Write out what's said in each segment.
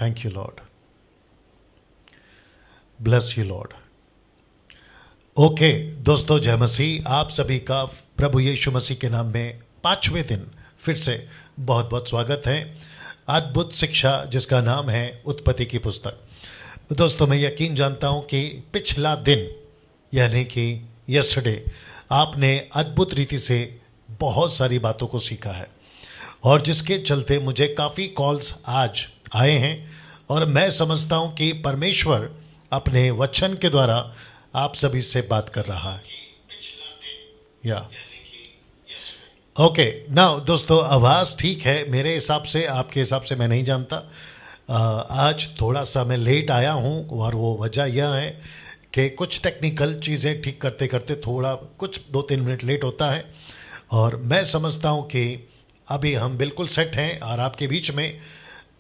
Thank you Lord, bless you Lord. Okay दोस्तों, जय मसीह। आप सभी का प्रभु यीशु मसीह के नाम में 5वें दिन फिर से बहुत बहुत स्वागत है। अद्भुत शिक्षा जिसका नाम है उत्पत्ति की पुस्तक। दोस्तों, मैं यकीन जानता हूं कि पिछला दिन यानी कि यस्टरडे आपने अद्भुत रीति से बहुत सारी बातों को सीखा है, और जिसके चलते मुझे काफ़ी कॉल्स आज आए हैं, और मैं समझता हूं कि परमेश्वर अपने वचन के द्वारा आप सभी से बात कर रहा है। या ओके नाउ दोस्तों, आवाज़ ठीक है मेरे हिसाब से, आपके हिसाब से मैं नहीं जानता। आज थोड़ा सा मैं लेट आया हूं, और वो वजह यह है कि कुछ टेक्निकल चीज़ें ठीक करते करते थोड़ा कुछ 2-3 मिनट लेट होता है, और मैं समझता हूं कि अभी हम बिल्कुल सेट हैं। और आपके बीच में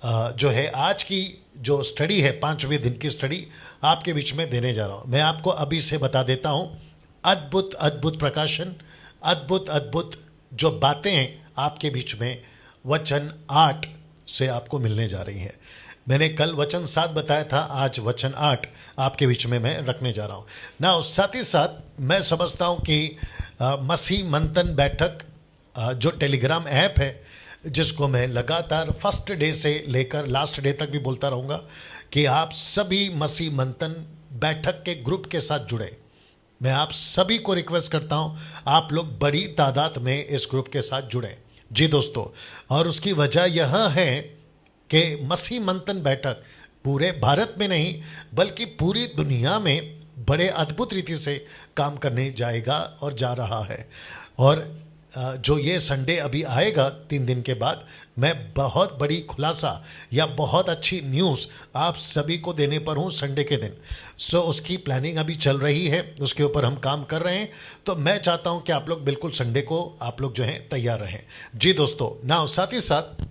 जो है आज की जो स्टडी है, 5वें दिन की स्टडी आपके बीच में देने जा रहा हूँ। मैं आपको अभी से बता देता हूँ, अद्भुत अद्भुत प्रकाशन, अद्भुत अद्भुत जो बातें हैं आपके बीच में वचन 8 से आपको मिलने जा रही हैं। मैंने कल वचन 7 बताया था, आज वचन 8 आपके बीच में मैं रखने जा रहा हूँ ना। साथ ही साथ मैं समझता हूँ कि मसीह मंथन बैठक जो टेलीग्राम ऐप है, जिसको मैं लगातार फर्स्ट डे से लेकर लास्ट डे तक भी बोलता रहूँगा कि आप सभी मसीह मंथन बैठक के ग्रुप के साथ जुड़े। मैं आप सभी को रिक्वेस्ट करता हूं, आप लोग बड़ी तादाद में इस ग्रुप के साथ जुड़े। जी दोस्तों, और उसकी वजह यह है कि मसीह मंथन बैठक पूरे भारत में नहीं बल्कि पूरी दुनिया में बड़े अद्भुत रीति से काम करने जाएगा और जा रहा है। और जो ये संडे अभी आएगा 3 दिन के बाद, मैं बहुत बड़ी खुलासा या बहुत अच्छी न्यूज़ आप सभी को देने पर हूँ संडे के दिन। सो उसकी प्लानिंग अभी चल रही है, उसके ऊपर हम काम कर रहे हैं। तो मैं चाहता हूँ कि आप लोग बिल्कुल संडे को आप लोग जो हैं तैयार रहें। जी दोस्तों, ना साथ ही साथ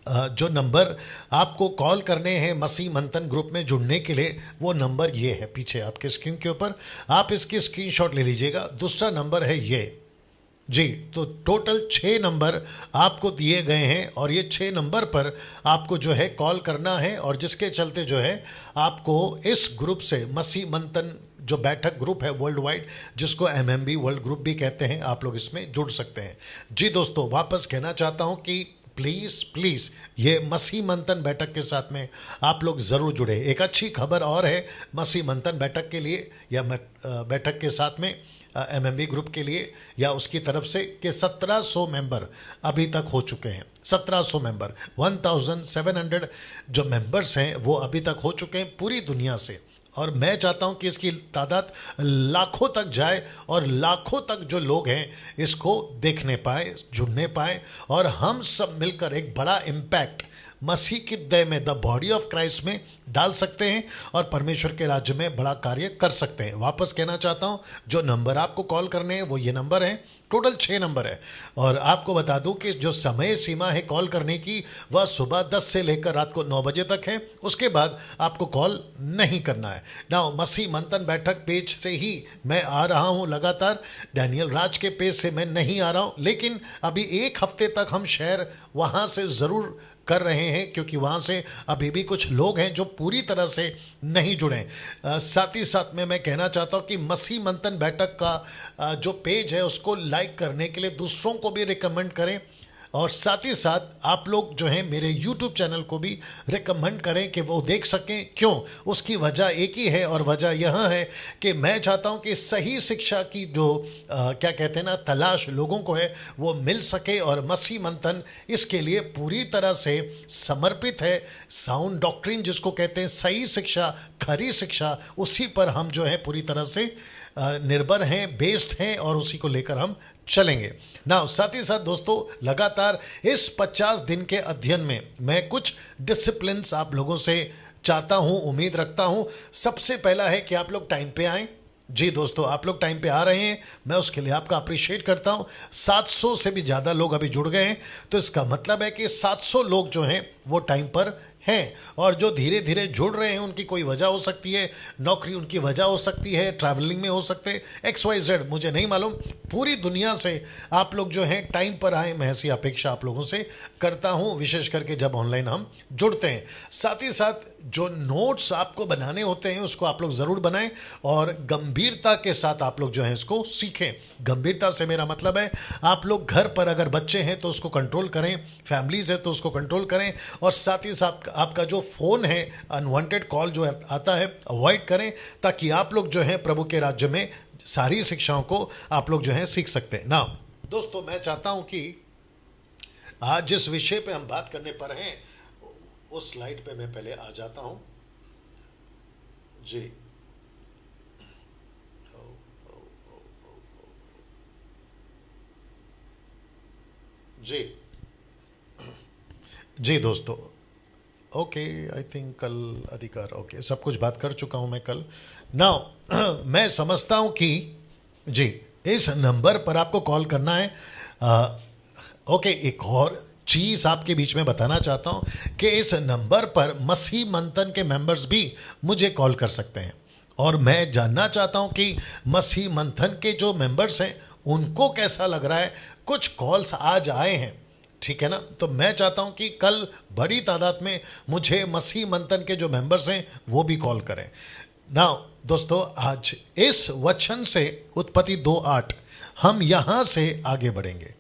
जो नंबर आपको कॉल करने हैं मसीह मंथन ग्रुप में जुड़ने के लिए, वो नंबर ये है पीछे आपके स्क्रीन के ऊपर, आप इसकी स्क्रीनशॉट ले लीजिएगा। दूसरा नंबर है ये जी। तो टोटल 6 नंबर आपको दिए गए हैं, और ये 6 नंबर पर आपको जो है कॉल करना है, और जिसके चलते जो है आपको इस ग्रुप से मसीह मंथन जो बैठक ग्रुप है वर्ल्ड वाइड, जिसको MMB वर्ल्ड ग्रुप भी कहते हैं, आप लोग इसमें जुड़ सकते हैं। जी दोस्तों, वापस कहना चाहता हूं कि प्लीज़ ये मसीह मंथन बैठक के साथ में आप लोग ज़रूर जुड़े। एक अच्छी खबर और है मसीह मंथन बैठक के लिए या बैठक के साथ में MMB ग्रुप के लिए या उसकी तरफ से, कि 1700 मेंबर अभी तक हो चुके हैं। 1700 मेंबर, 1700 जो मेंबर्स हैं वो अभी तक हो चुके हैं पूरी दुनिया से। और मैं चाहता हूं कि इसकी तादाद लाखों तक जाए, और लाखों तक जो लोग हैं इसको देखने पाए, जुड़ने पाए, और हम सब मिलकर एक बड़ा इम्पैक्ट मसीह की देह में, द बॉडी ऑफ क्राइस्ट में डाल सकते हैं, और परमेश्वर के राज्य में बड़ा कार्य कर सकते हैं। वापस कहना चाहता हूं, जो नंबर आपको कॉल करने हैं वो ये नंबर है। टोटल 6 नंबर है, और आपको बता दूं कि जो समय सीमा है कॉल करने की, वह सुबह 10 से लेकर रात को 9 बजे तक है। उसके बाद आपको कॉल नहीं करना है ना। मसीह मंथन बैठक पेज से ही मैं आ रहा हूं लगातार, डैनियल राज के पेज से मैं नहीं आ रहा हूं, लेकिन अभी 1 हफ्ते तक हम शेयर वहां से ज़रूर कर रहे हैं, क्योंकि वहाँ से अभी भी कुछ लोग हैं जो पूरी तरह से नहीं जुड़े। साथ ही साथ में मैं कहना चाहता हूँ कि मसीह मंथन बैठक का जो पेज है उसको लाइक करने के लिए दूसरों को भी रिकमेंड करें, और साथ ही साथ आप लोग जो हैं मेरे YouTube चैनल को भी रिकमेंड करें कि वो देख सकें। क्यों? उसकी वजह एक ही है, और वजह यह है कि मैं चाहता हूं कि सही शिक्षा की जो क्या कहते हैं ना, तलाश लोगों को है वो मिल सके, और मसीह मंथन इसके लिए पूरी तरह से समर्पित है। साउंड डॉक्ट्रिन जिसको कहते हैं, सही शिक्षा, खरी शिक्षा, उसी पर हम जो है पूरी तरह से निर्भर हैं, बेस्ड हैं, और उसी को लेकर हम चलेंगे ना। साथ ही साथ दोस्तों, लगातार इस 50 दिन के अध्ययन में मैं कुछ डिसिप्लिन्स आप लोगों से चाहता हूं, उम्मीद रखता हूं। सबसे पहला है कि आप लोग टाइम पे आएं। जी दोस्तों, आप लोग टाइम पे आ रहे हैं, मैं उसके लिए आपका अप्रिशिएट करता हूं। 700 से भी ज़्यादा लोग अभी जुड़ गए हैं, तो इसका मतलब है कि 700 लोग जो हैं वो टाइम पर हैं, और जो धीरे धीरे जुड़ रहे हैं उनकी कोई वजह हो सकती है, नौकरी उनकी वजह हो सकती है, ट्रैवलिंग में हो सकते हैं, XYZ मुझे नहीं मालूम। पूरी दुनिया से आप लोग जो हैं टाइम पर आए, मैं ऐसी अपेक्षा आप लोगों से करता हूं, विशेष करके जब ऑनलाइन हम जुड़ते हैं। साथ ही साथ जो नोट्स आपको बनाने होते हैं उसको आप लोग ज़रूर बनाएं, और गंभीरता के साथ आप लोग जो है इसको सीखें। गंभीरता से मेरा मतलब है आप लोग घर पर अगर बच्चे हैं तो उसको कंट्रोल करें, फैमिलीज है तो उसको कंट्रोल करें, और साथ ही साथ आपका जो फ़ोन है अनवांटेड कॉल जो आता है अवॉइड करें, ताकि आप लोग जो है प्रभु के राज्य में सारी शिक्षाओं को आप लोग जो है सीख सकते हैं ना। दोस्तों, मैं चाहता हूं कि आज जिस विषय पे हम बात करने पर हैं उस स्लाइड पे मैं पहले आ जाता हूं जी। जी जी दोस्तों, ओके, आई थिंक कल अधिकार, ओके, सब कुछ बात कर चुका हूं मैं कल। नाउ मैं समझता हूं कि जी इस नंबर पर आपको कॉल करना है। ओके, एक और चीज़ आपके बीच में बताना चाहता हूं कि इस नंबर पर मसीह मंथन के मेंबर्स भी मुझे कॉल कर सकते हैं, और मैं जानना चाहता हूं कि मसीह मंथन के जो मेंबर्स हैं उनको कैसा लग रहा है। कुछ कॉल्स आज आए हैं, ठीक है ना, तो मैं चाहता हूं कि कल बड़ी तादाद में मुझे मसीह मंथन के जो मेंबर्स हैं वो भी कॉल करें। नाउ दोस्तों, आज इस वचन से उत्पत्ति 2:8 हम यहां से आगे बढ़ेंगे।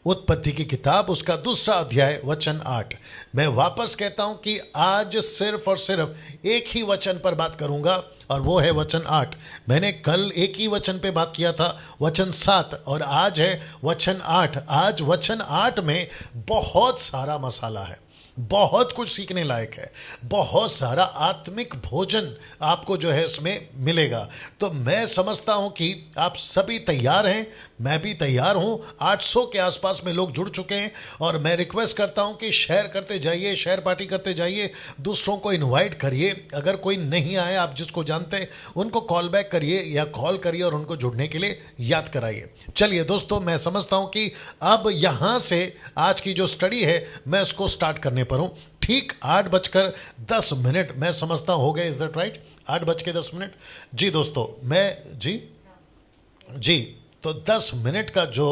उत्पत्ति की किताब उसका 2रा अध्याय वचन 8। मैं वापस कहता हूं कि आज सिर्फ और सिर्फ एक ही वचन पर बात करूंगा, और वो है वचन 8। मैंने कल एक ही वचन पे बात किया था, वचन 7, और आज है वचन 8। आज वचन 8 में बहुत सारा मसाला है, बहुत कुछ सीखने लायक है, बहुत सारा आत्मिक भोजन आपको जो है इसमें मिलेगा। तो मैं समझता हूं कि आप सभी तैयार हैं, मैं भी तैयार हूं। 800 के आसपास में लोग जुड़ चुके हैं, और मैं रिक्वेस्ट करता हूं कि शेयर करते जाइए, शेयर पार्टी करते जाइए, दूसरों को इनवाइट करिए। अगर कोई नहीं आए, आप जिसको जानते हैं उनको कॉल बैक करिए या कॉल करिए और उनको जुड़ने के लिए याद कराइए। चलिए दोस्तों, मैं समझता हूं कि अब यहां से आज की जो स्टडी है मैं उसको स्टार्ट करने पर हूं। ठीक 8:10 मैं समझता हो गए, इज दैट राइट? 8:10। जी दोस्तों, मैं जी तो 10 मिनट का जो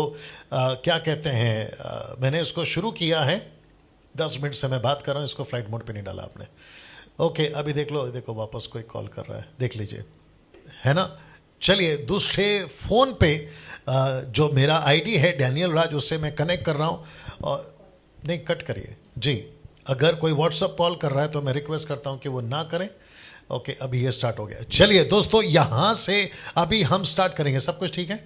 क्या कहते हैं, मैंने इसको शुरू किया है। 10 मिनट से मैं बात कर रहा हूँ, इसको फ्लाइट मोड पे नहीं डाला आपने। ओके, अभी देख लो, देखो वापस कोई कॉल कर रहा है, देख लीजिए, है ना। चलिए, दूसरे फ़ोन पे जो मेरा आईडी है डैनियल राज, उससे मैं कनेक्ट कर रहा हूँ। और नहीं, कट करिए जी। अगर कोई व्हाट्सअप कॉल कर रहा है तो मैं रिक्वेस्ट करता हूँ कि वो ना करें। ओके, अभी ये स्टार्ट हो गया। चलिए दोस्तों, यहाँ से अभी हम स्टार्ट करेंगे। सब कुछ ठीक है?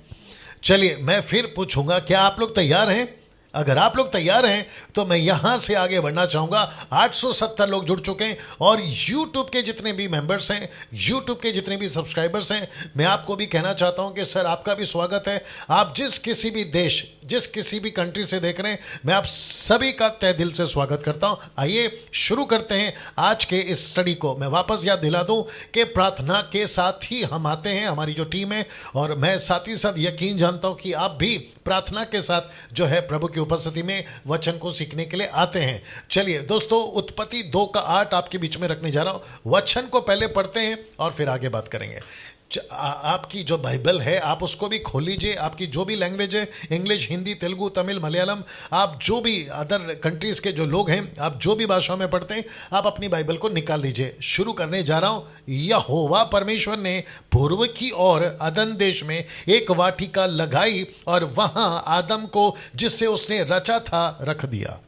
चलिए, मैं फिर पूछूंगा, क्या आप लोग तैयार हैं? अगर आप लोग तैयार हैं तो मैं यहां से आगे बढ़ना चाहूंगा। 870 लोग जुड़ चुके हैं, और YouTube के जितने भी मेंबर्स हैं, YouTube के जितने भी सब्सक्राइबर्स हैं, मैं आपको भी कहना चाहता हूं कि सर आपका भी स्वागत है। आप जिस किसी भी देश, जिस किसी भी कंट्री से देख रहे हैं, मैं आप सभी का तहे दिल से स्वागत करता हूं। आइए शुरू करते हैं आज के इस स्टडी को। मैं वापस याद दिला दूं कि प्रार्थना के साथ ही हम आते हैं, हमारी जो टीम है, और मैं साथ ही साथ यकीन जानता हूं कि आप भी प्रार्थना के साथ जो है प्रभु की उपस्थिति में वचन को सीखने के लिए आते हैं। चलिए दोस्तों, उत्पत्ति 2:8 आपके बीच में रखने जा रहा हूं। वचन को पहले पढ़ते हैं और फिर आगे बात करेंगे। आपकी जो बाइबल है आप उसको भी खोल लीजिए। आपकी जो भी लैंग्वेज है, इंग्लिश, हिंदी, तेलुगु, तमिल, मलयालम, आप जो भी अदर कंट्रीज के जो लोग हैं, आप जो भी भाषाओं में पढ़ते हैं, आप अपनी बाइबल को निकाल लीजिए। शुरू करने जा रहा हूं। यहोवा परमेश्वर ने पूर्व की ओर अदन देश में एक वाटिका लगाई और वहां आदम को, जिससे उसने रचा था, रख दिया।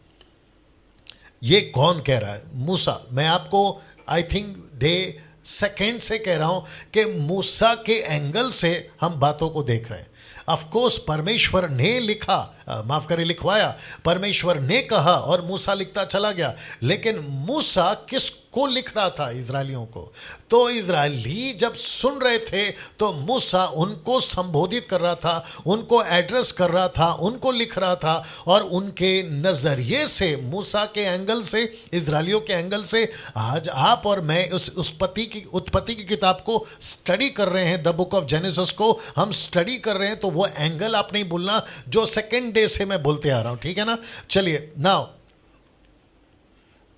ये कौन कह रहा है? मूसा। मैं आपको आई थिंक डे सेकेंड से कह रहा हूं कि मूसा के एंगल से हम बातों को देख रहे हैं। ऑफ कोर्स परमेश्वर ने लिखा, माफ करें, लिखवाया, परमेश्वर ने कहा और मूसा लिखता चला गया। लेकिन मूसा किसको लिख रहा था? इजरायलियों को। तो इजरायली जब सुन रहे थे तो मूसा उनको संबोधित कर रहा था, उनको एड्रेस कर रहा था, उनको लिख रहा था, और उनके नजरिए से, मूसा के एंगल से, इजरायलियों के एंगल से आज आप और मैं उस उत्पत्ति की किताब को स्टडी कर रहे हैं। द बुक ऑफ जेनेसिस को हम स्टडी कर रहे हैं। तो वो एंगल आप नहीं भूलना जो सेकेंड डे से मैं बोलते आ रहा हूं, ठीक है ना। चलिए now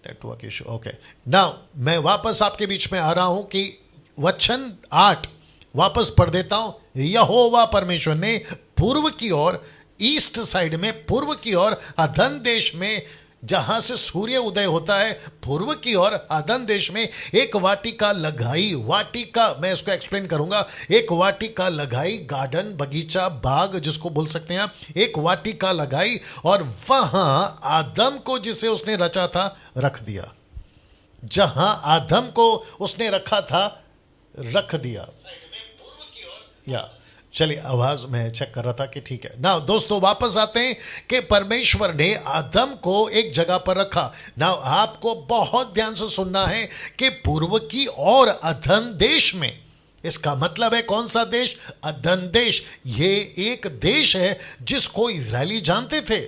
network issue, okay. Now मैं वापस आपके बीच में आ रहा हूं कि वचन 8 वापस पढ़ देता हूं। यहोवा परमेश्वर ने पूर्व की ओर, ईस्ट साइड में, पूर्व की ओर अदन देश में, जहां से सूर्य उदय होता है, पूर्व की ओर अदन देश में एक वाटिका लगाई। वाटिका, मैं इसको एक्सप्लेन करूंगा। एक वाटिका लगाई, गार्डन, बगीचा, बाग जिसको बोल सकते हैं आप। एक वाटिका लगाई और वहां आदम को, जिसे उसने रचा था, रख दिया। जहां आदम को उसने रखा था, रख दिया। या चलिए, आवाज मैं चेक कर रहा था कि ठीक है ना। दोस्तों वापस आते हैं कि परमेश्वर ने आदम को एक जगह पर रखा। ना आपको बहुत ध्यान से सुनना है कि पूर्व की और अदन देश में, इसका मतलब है कौन सा देश? अदन देश। ये एक देश है जिसको इजरायली जानते थे,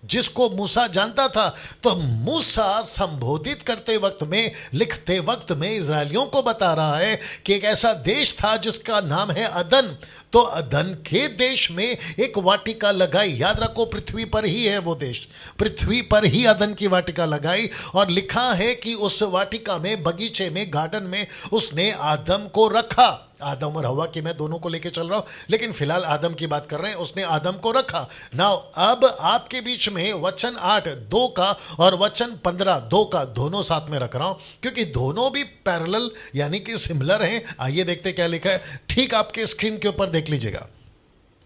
जिसको मूसा जानता था। तो मूसा संबोधित करते वक्त में, लिखते वक्त में इजरायलियों को बता रहा है कि एक ऐसा देश था जिसका नाम है अदन। तो अदन के देश में एक वाटिका लगाई। याद रखो, पृथ्वी पर ही है वो देश, पृथ्वी पर ही अदन की वाटिका लगाई। और लिखा है कि उस वाटिका में, बगीचे में, गार्डन में उसने आदम को रखा। आदम और हवा की मैं दोनों को लेके चल रहा हूं, लेकिन फिलहाल आदम की बात कर रहे हैं। उसने आदम को रखा। नाउ अब आपके बीच में वचन 8 2 का और वचन 15 2 का दोनों साथ में रख रहा हूं, क्योंकि दोनों भी पैरेलल यानी कि सिमिलर हैं। आइए देखते क्या लिखा है, ठीक आपके स्क्रीन के ऊपर देख लीजिएगा।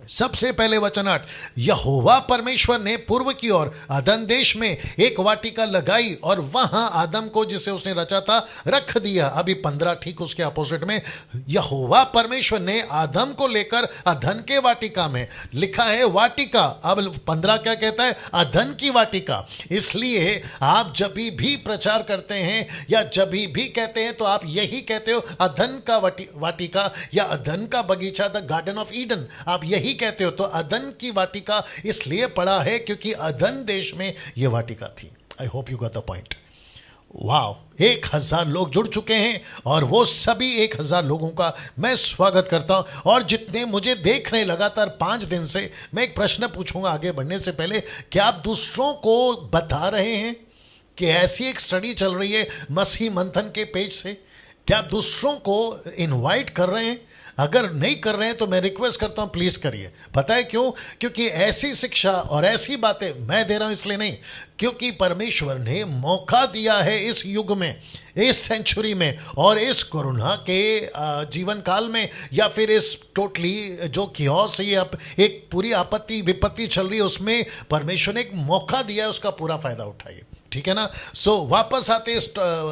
सबसे पहले वचन 8, यहोवा परमेश्वर ने पूर्व की ओर अदन देश में एक वाटिका लगाई और वहां आदम को, जिसे उसने रचा था, रख दिया। अभी 15 ठीक उसके अपोजिट में, यहोवा परमेश्वर ने आदम को लेकर अदन के वाटिका में, लिखा है वाटिका। अब 15 क्या कहता है? अदन की वाटिका। इसलिए आप जब भी प्रचार करते हैं या जब भी कहते हैं तो आप यही कहते हो, अदन का वाटिका या अदन का बगीचा, द गार्डन ऑफ ईडन, आप यही कहते हो। तो अदन की वाटिका इसलिए पड़ा है क्योंकि अदन देश में यह वाटिका थी। I hope you got the point. Wow, 1000 लोग जुड़ चुके हैं और वो सभी 1000 लोगों का मैं स्वागत करता हूं। और जितने मुझे देख रहे हैं लगातार 5 दिन से, मैं एक प्रश्न पूछूंगा आगे बढ़ने से पहले, क्या आप दूसरों को बता रहे हैं कि ऐसी एक स्टडी चल रही है मसीह मंथन के पेज से? क्या आप दूसरों को इनवाइट कर रहे हैं? अगर नहीं कर रहे हैं तो मैं रिक्वेस्ट करता हूं प्लीज करिए। पता है क्यों? क्योंकि ऐसी शिक्षा और ऐसी बातें मैं दे रहा हूं इसलिए नहीं, क्योंकि परमेश्वर ने मौका दिया है इस युग में, इस सेंचुरी में और इस कोरोना के जीवन काल में, या फिर इस टोटली जो कियोस, ये एक पूरी आपत्ति विपत्ति चल रही है, उसमें परमेश्वर ने एक मौका दिया है, उसका पूरा फायदा उठाइए। ठीक है ना? सो वापस आते इस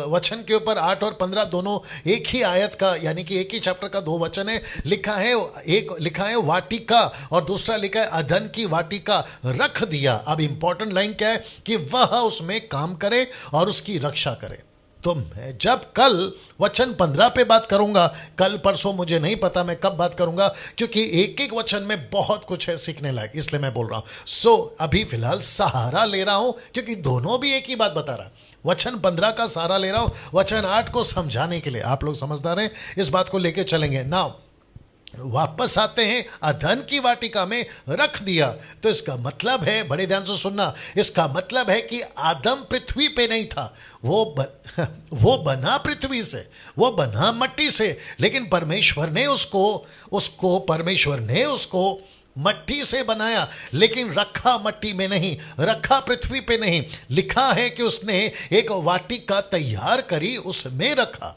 वचन के ऊपर। 8 और 15 दोनों एक ही आयत का, यानी कि एक ही चैप्टर का 2 वचन है। लिखा है, एक लिखा है वाटिका और दूसरा लिखा है अदन की वाटिका रख दिया। अब इंपॉर्टेंट लाइन क्या है कि वह उसमें काम करे और उसकी रक्षा करे। तो मैं जब कल वचन 15 पे बात करूंगा, कल परसों मुझे नहीं पता मैं कब बात करूंगा, क्योंकि एक एक वचन में बहुत कुछ है सीखने लायक, इसलिए मैं बोल रहा हूं। सो अभी फिलहाल सहारा ले रहा हूं, क्योंकि दोनों भी एक ही बात बता रहा है। वचन 15 का सहारा ले रहा हूं वचन 8 को समझाने के लिए। आप लोग समझदार हैं, इस बात को लेके चलेंगे। नाउ वापस आते हैं, अदन की वाटिका में रख दिया। तो इसका मतलब है, बड़े ध्यान से सुनना, इसका मतलब है कि आदम पृथ्वी पे नहीं था, वो बना पृथ्वी से, वो बना मट्टी से, लेकिन परमेश्वर ने उसको मट्टी से बनाया, लेकिन रखा मट्टी में नहीं, रखा पृथ्वी पे नहीं। लिखा है कि उसने एक वाटिका तैयार करी, उसमें रखा,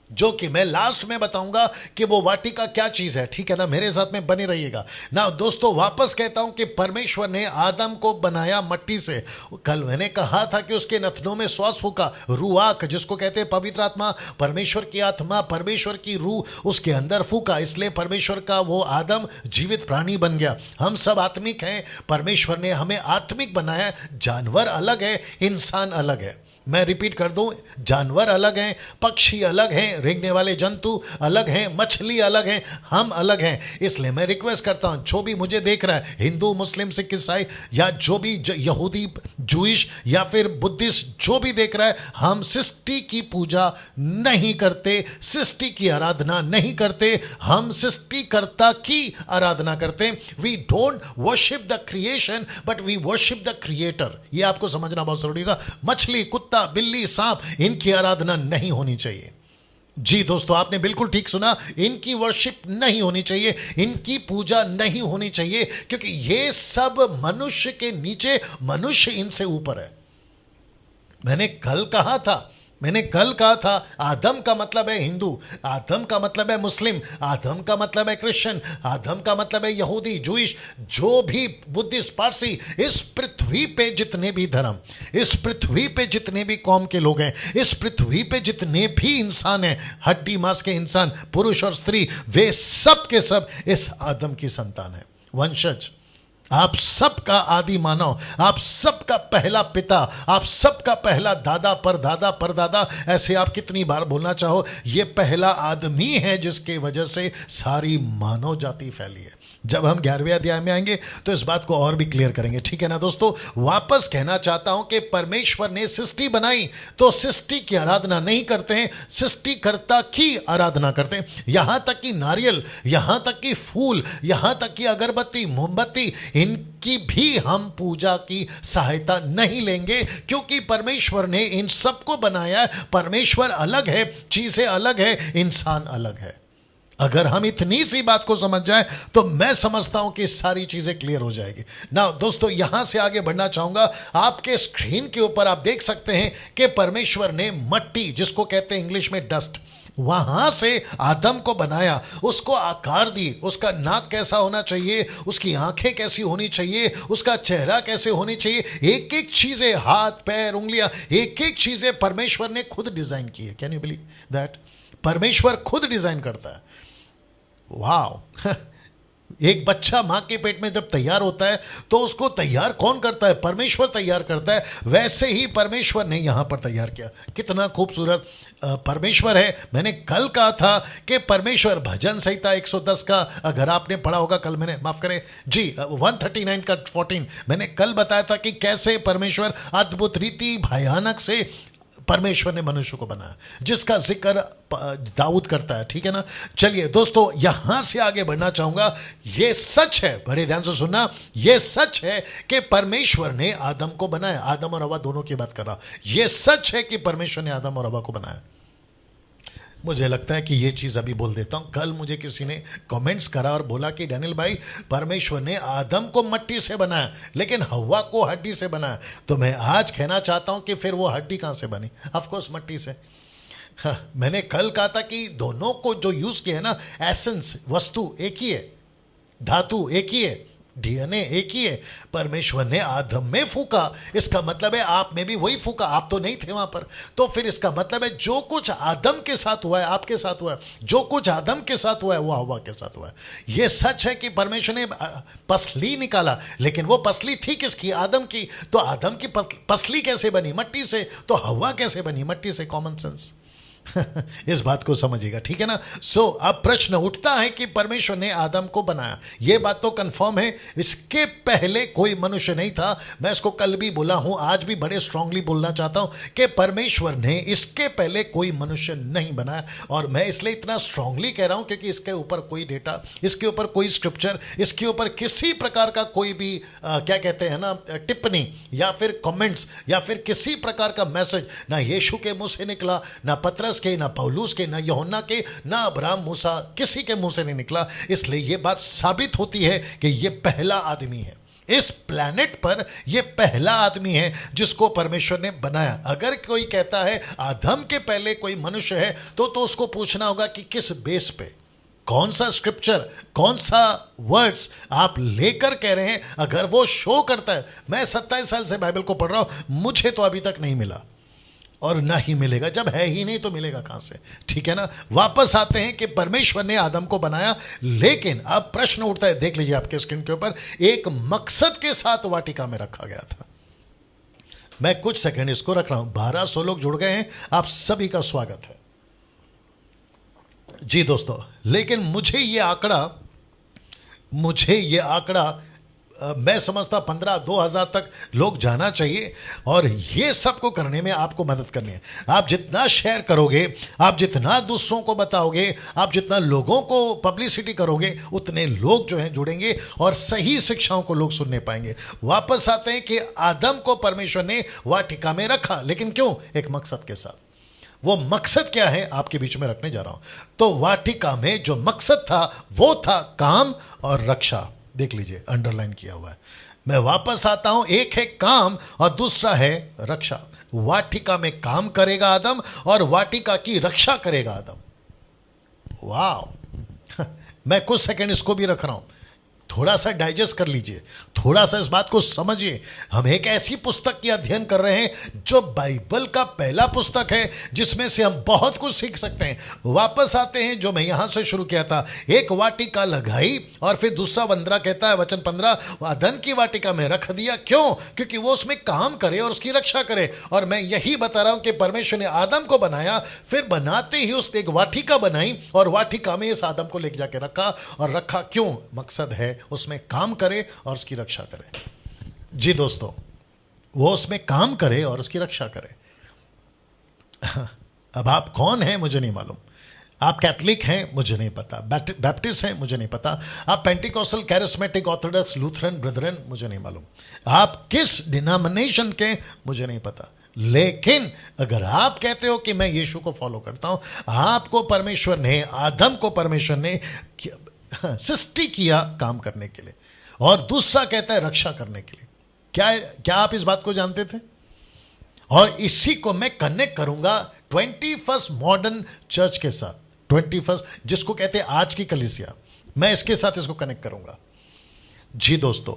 जो कि मैं लास्ट में बताऊंगा कि वो वाटिका क्या चीज है। ठीक है ना? मेरे साथ में बने रहिएगा ना। दोस्तों वापस कहता हूं कि परमेश्वर ने आदम को बनाया मट्टी से। कल मैंने कहा था कि उसके नथनों में श्वास फूका, रूआक जिसको कहते हैं पवित्र आत्मा, परमेश्वर की आत्मा, परमेश्वर की रूह उसके अंदर फूका, इसलिए परमेश्वर का वो आदम जीवित प्राणी बन गया। हम सब आत्मिक हैं, परमेश्वर ने हमें आत्मिक बनाया। जानवर अलग है, इंसान अलग है। मैं रिपीट कर दूं, जानवर अलग हैं, पक्षी अलग हैं, रेंगने वाले जंतु अलग हैं, मछली अलग हैं, हम अलग हैं। इसलिए मैं रिक्वेस्ट करता हूं, जो भी मुझे देख रहा है, हिंदू, मुस्लिम, सिख, ईसाई, या जो भी यहूदी, जूइश या फिर बुद्धिस्ट, जो भी देख रहा है, हम सृष्टि की पूजा नहीं करते, सृष्टि की आराधना नहीं करते, हम सृष्टिकर्ता की आराधना करते हैं। We don't worship the creation but we worship the creator. ये आपको समझना बहुत जरूरी होगा। मछली, कुत्ता, कुत्ता, बिल्ली, सांप, इनकी आराधना नहीं होनी चाहिए। जी दोस्तों, आपने बिल्कुल ठीक सुना, इनकी वर्शिप नहीं होनी चाहिए, इनकी पूजा नहीं होनी चाहिए, क्योंकि ये सब मनुष्य के नीचे, मनुष्य इनसे ऊपर है। मैंने कल कहा था आदम का मतलब है हिंदू, आदम का मतलब है मुस्लिम, आदम का मतलब है क्रिश्चियन, आदम का मतलब है यहूदी, जूइश, जो भी बुद्धिस्ट, पारसी, इस पृथ्वी पे जितने भी धर्म, इस पृथ्वी पे जितने भी कौम के लोग हैं, इस पृथ्वी पे जितने भी इंसान हैं, हड्डी मांस के इंसान, पुरुष और स्त्री, वे सब के सब इस आदम की संतान है, वंशज। आप सबका आदि मानव, आप सबका पहला पिता, आप सबका पहला दादा, परदादा, परदादा, ऐसे आप कितनी बार बोलना चाहो, ये पहला आदमी है जिसके वजह से सारी मानव जाति फैली है। जब हम 11वें अध्याय में आएंगे तो इस बात को और भी क्लियर करेंगे, ठीक है ना दोस्तों। वापस कहना चाहता हूं कि परमेश्वर ने सृष्टि बनाई तो सृष्टि की आराधना नहीं करते हैं, सृष्टिकर्ता की आराधना करते हैं। यहां तक कि नारियल, यहां तक कि फूल, यहां तक कि अगरबत्ती, मोमबत्ती, इनकी भी हम पूजा की सहायता नहीं लेंगे, क्योंकि परमेश्वर ने इन सबको बनाया। परमेश्वर अलग है, चीजें अलग है, इंसान अलग है। अगर हम इतनी सी बात को समझ जाएं तो मैं समझता हूं कि सारी चीजें क्लियर हो जाएगी ना दोस्तों। यहां से आगे बढ़ना चाहूंगा। आपके स्क्रीन के ऊपर आप देख सकते हैं कि परमेश्वर ने मट्टी, जिसको कहते हैं इंग्लिश में डस्ट, वहां से आदम को बनाया, उसको आकार दी। उसका नाक कैसा होना चाहिए, उसकी आंखें कैसी होनी चाहिए, उसका चेहरा कैसे होनी चाहिए, एक एक चीजें, हाथ, पैर, उंगलियां, एक एक चीजें परमेश्वर ने खुद डिजाइन की है। Can you believe that? परमेश्वर खुद डिजाइन करता है। वाह एक बच्चा मां के पेट में जब तैयार होता है तो उसको तैयार कौन करता है? परमेश्वर तैयार करता है। वैसे ही परमेश्वर ने यहां पर तैयार किया। कितना खूबसूरत परमेश्वर है। मैंने कल कहा था कि परमेश्वर, भजन संहिता 110 का अगर आपने पढ़ा होगा, कल मैंने, माफ करें जी, 139 का 14, मैंने कल बताया था कि कैसे परमेश्वर अद्भुत रीति, भयानक से परमेश्वर ने मनुष्य को बनाया, जिसका जिक्र दाऊद करता है, ठीक है ना। चलिए दोस्तों, यहां से आगे बढ़ना चाहूंगा। यह सच है, बड़े ध्यान से सुनना, यह सच है कि परमेश्वर ने आदम को बनाया। आदम और हवा दोनों की बात कर रहा हूं। यह सच है कि परमेश्वर ने आदम और हवा को बनाया। मुझे लगता है कि ये चीज़ अभी बोल देता हूँ। कल मुझे किसी ने कमेंट्स करा और बोला कि डैनियल भाई, परमेश्वर ने आदम को मिट्टी से बनाया लेकिन हव्वा को हड्डी से बनाया। तो मैं आज कहना चाहता हूँ कि फिर वो हड्डी कहाँ से बनी? ऑफ कोर्स मिट्टी से। हाँ, मैंने कल कहा था कि दोनों को जो यूज़ किया है ना, एसेंस, वस्तु एक ही है, धातु एक ही है, डीएनए एक ही है। परमेश्वर ने आदम में फूका, इसका मतलब है आप में भी वही फूका। आप तो नहीं थे वहां पर, तो फिर इसका मतलब है जो कुछ आदम के साथ हुआ है आपके साथ हुआ है, जो कुछ आदम के साथ हुआ है वो हव्वा के साथ हुआ है। यह सच है कि परमेश्वर ने पसली निकाला, लेकिन वो पसली थी किसकी? आदम की। तो आदम की पसली कैसे बनी? मिट्टी से। तो हव्वा कैसे बनी? मिट्टी से। कॉमन सेंस इस बात को समझिएगा, ठीक है ना। सो अब प्रश्न उठता है कि परमेश्वर ने आदम को बनाया, यह बात तो कंफर्म है। इसके पहले कोई मनुष्य नहीं था। मैं इसको कल भी बोला हूं, आज भी बड़े स्ट्रांगली बोलना चाहता हूं कि परमेश्वर ने इसके पहले कोई मनुष्य नहीं बनाया। और मैं इसलिए इतना स्ट्रांगली कह रहा हूं क्योंकि इसके ऊपर कोई डेटा, इसके ऊपर कोई स्क्रिप्चर, इसके ऊपर किसी प्रकार का कोई भी क्या कहते हैं ना, टिप्पणी या फिर कमेंट्स या फिर किसी प्रकार का मैसेज ना यीशु के मुंह से निकला, ना पतरस के, ना पौलुस के, ना यूहन्ना के, ना अब्राहम, मूसा, किसी के मुंह से नहीं निकला। इसलिए यह बात साबित होती है कि यह पहला आदमी है इस प्लैनेट पर। यह पहला आदमी है जिसको परमेश्वर ने बनाया। अगर कोई कहता है आदम के पहले कोई मनुष्य है तो उसको पूछना होगा कि किस बेस पे, कौन सा स्क्रिप्चर, कौन सा वर्ड्स आप लेकर कह रहे हैं। अगर वो शो करता है, मैं 27 साल से बाइबल को पढ़ रहा हूं, मुझे तो अभी तक नहीं मिला और ना ही मिलेगा। जब है ही नहीं तो मिलेगा कहां से, ठीक है ना। वापस आते हैं कि परमेश्वर ने आदम को बनाया, लेकिन अब प्रश्न उठता है, देख लीजिए आपके स्क्रीन के ऊपर, एक मकसद के साथ वाटिका में रखा गया था। मैं कुछ सेकंड इसको रख रहा हूं। 1200 लोग जुड़ गए हैं, आप सभी का स्वागत है जी दोस्तों। लेकिन मुझे ये आंकड़ा मैं समझता 15-2000 तक लोग जाना चाहिए। और ये सब को करने में आपको मदद करनी है। आप जितना शेयर करोगे, आप जितना दूसरों को बताओगे, आप जितना लोगों को पब्लिसिटी करोगे, उतने लोग जो हैं जुड़ेंगे और सही शिक्षाओं को लोग सुनने पाएंगे। वापस आते हैं कि आदम को परमेश्वर ने वाटिका में रखा, लेकिन क्यों? एक मकसद के साथ। वो मकसद क्या है आपके बीच में रखने जा रहा हूं। तो वाटिका में जो मकसद था वो था काम और रक्षा। देख लीजिए, अंडरलाइन किया हुआ है। मैं वापस आता हूं, एक है काम और दूसरा है रक्षा। वाटिका में काम करेगा आदम और वाटिका की रक्षा करेगा आदम। वाह मैं कुछ सेकंड इसको भी रख रहा हूं, थोड़ा सा डाइजेस्ट कर लीजिए, थोड़ा सा इस बात को समझिए। हम एक ऐसी पुस्तक की अध्ययन कर रहे हैं जो बाइबल का पहला पुस्तक है, जिसमें से हम बहुत कुछ सीख सकते हैं। वापस आते हैं जो मैं यहां से शुरू किया था। एक वाटिका लगाई और फिर दूसरा वंदरा कहता है वचन 15, अदन की वाटिका में रख दिया। क्यों? क्योंकि वो उसमें काम करे और उसकी रक्षा करे। और मैं यही बता रहा हूं कि परमेश्वर ने आदम को बनाया, फिर बनाते ही उसने एक वाटिका बनाई और वाटिका में इस आदम को लेके जाके रखा। और रखा क्यों? मकसद है उसमें काम करे और उसकी रक्षा करे। जी दोस्तों, वो उसमें काम करे और उसकी रक्षा करे। अब आप कौन हैं मुझे नहीं मालूम। आप कैथलिक हैं मुझे नहीं पता, बैप्टिस्ट हैं मुझे नहीं पता, आप Pentecostal, charismatic, Orthodox, Lutheran, Brethren मुझे नहीं मालूम, आप किस डिनोमिनेशन के मुझे नहीं पता। लेकिन अगर आप कहते हो कि मैं यीशु को फॉलो करता हूं, आपको परमेश्वर ने, आदम को परमेश्वर ने सृष्टि किया काम करने के लिए, और दूसरा कहता है रक्षा करने के लिए। क्या आप इस बात को जानते थे? और इसी को मैं कनेक्ट करूंगा 21st मॉडर्न चर्च के साथ। 21st जिसको कहते हैं आज की कलीसिया, मैं इसके साथ इसको कनेक्ट करूंगा। जी दोस्तों,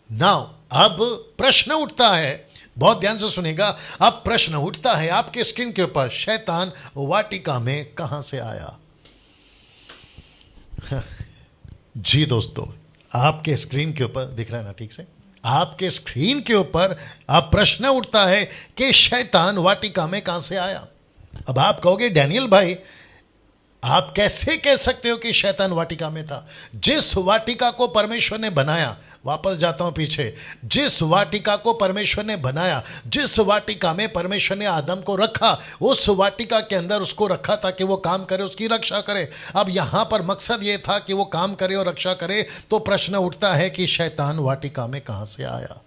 नाउ अब प्रश्न उठता है, बहुत ध्यान से सुनेगा। अब प्रश्न उठता है आपके स्क्रीन के ऊपर, शैतान वाटिका में कहां से आया? जी दोस्तों, आपके स्क्रीन के ऊपर दिख रहा है ना ठीक से? आपके स्क्रीन के ऊपर अब प्रश्न उठता है कि शैतान वाटिका में कहां से आया। अब आप कहोगे डैनियल भाई, आप कैसे कह सकते हो कि शैतान वाटिका में था? जिस वाटिका को परमेश्वर ने बनाया, वापस जाता हूं पीछे, जिस वाटिका को परमेश्वर ने बनाया, जिस वाटिका में परमेश्वर ने आदम को रखा, उस वाटिका के अंदर उसको रखा ताकि वो काम करे, उसकी रक्षा करे। अब यहां पर मकसद ये था कि वो काम करे और रक्षा करे। तो प्रश्न उठता है कि शैतान वाटिका में कहां से आया?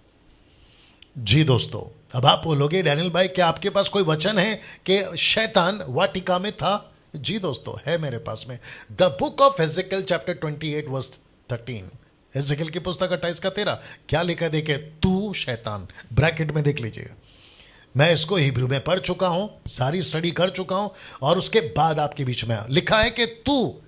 जी दोस्तों, अब आप बोलोगे डैनियल भाई क्या आपके पास कोई वचन है कि शैतान वाटिका में था? जी दोस्तों, है मेरे पास में। The book of Ezekiel chapter 28 verse 13, Ezekiel की पुस्तक 28 का 13, क्या लिखा देखे? तू शैतान, ब्रैकेट में देख लीजिएगा। मैं इसको हिब्रू में पढ़ चुका हूं, सारी स्टडी कर चुका हूं, और उसके बाद आपके बीच में लिखा है कि तू,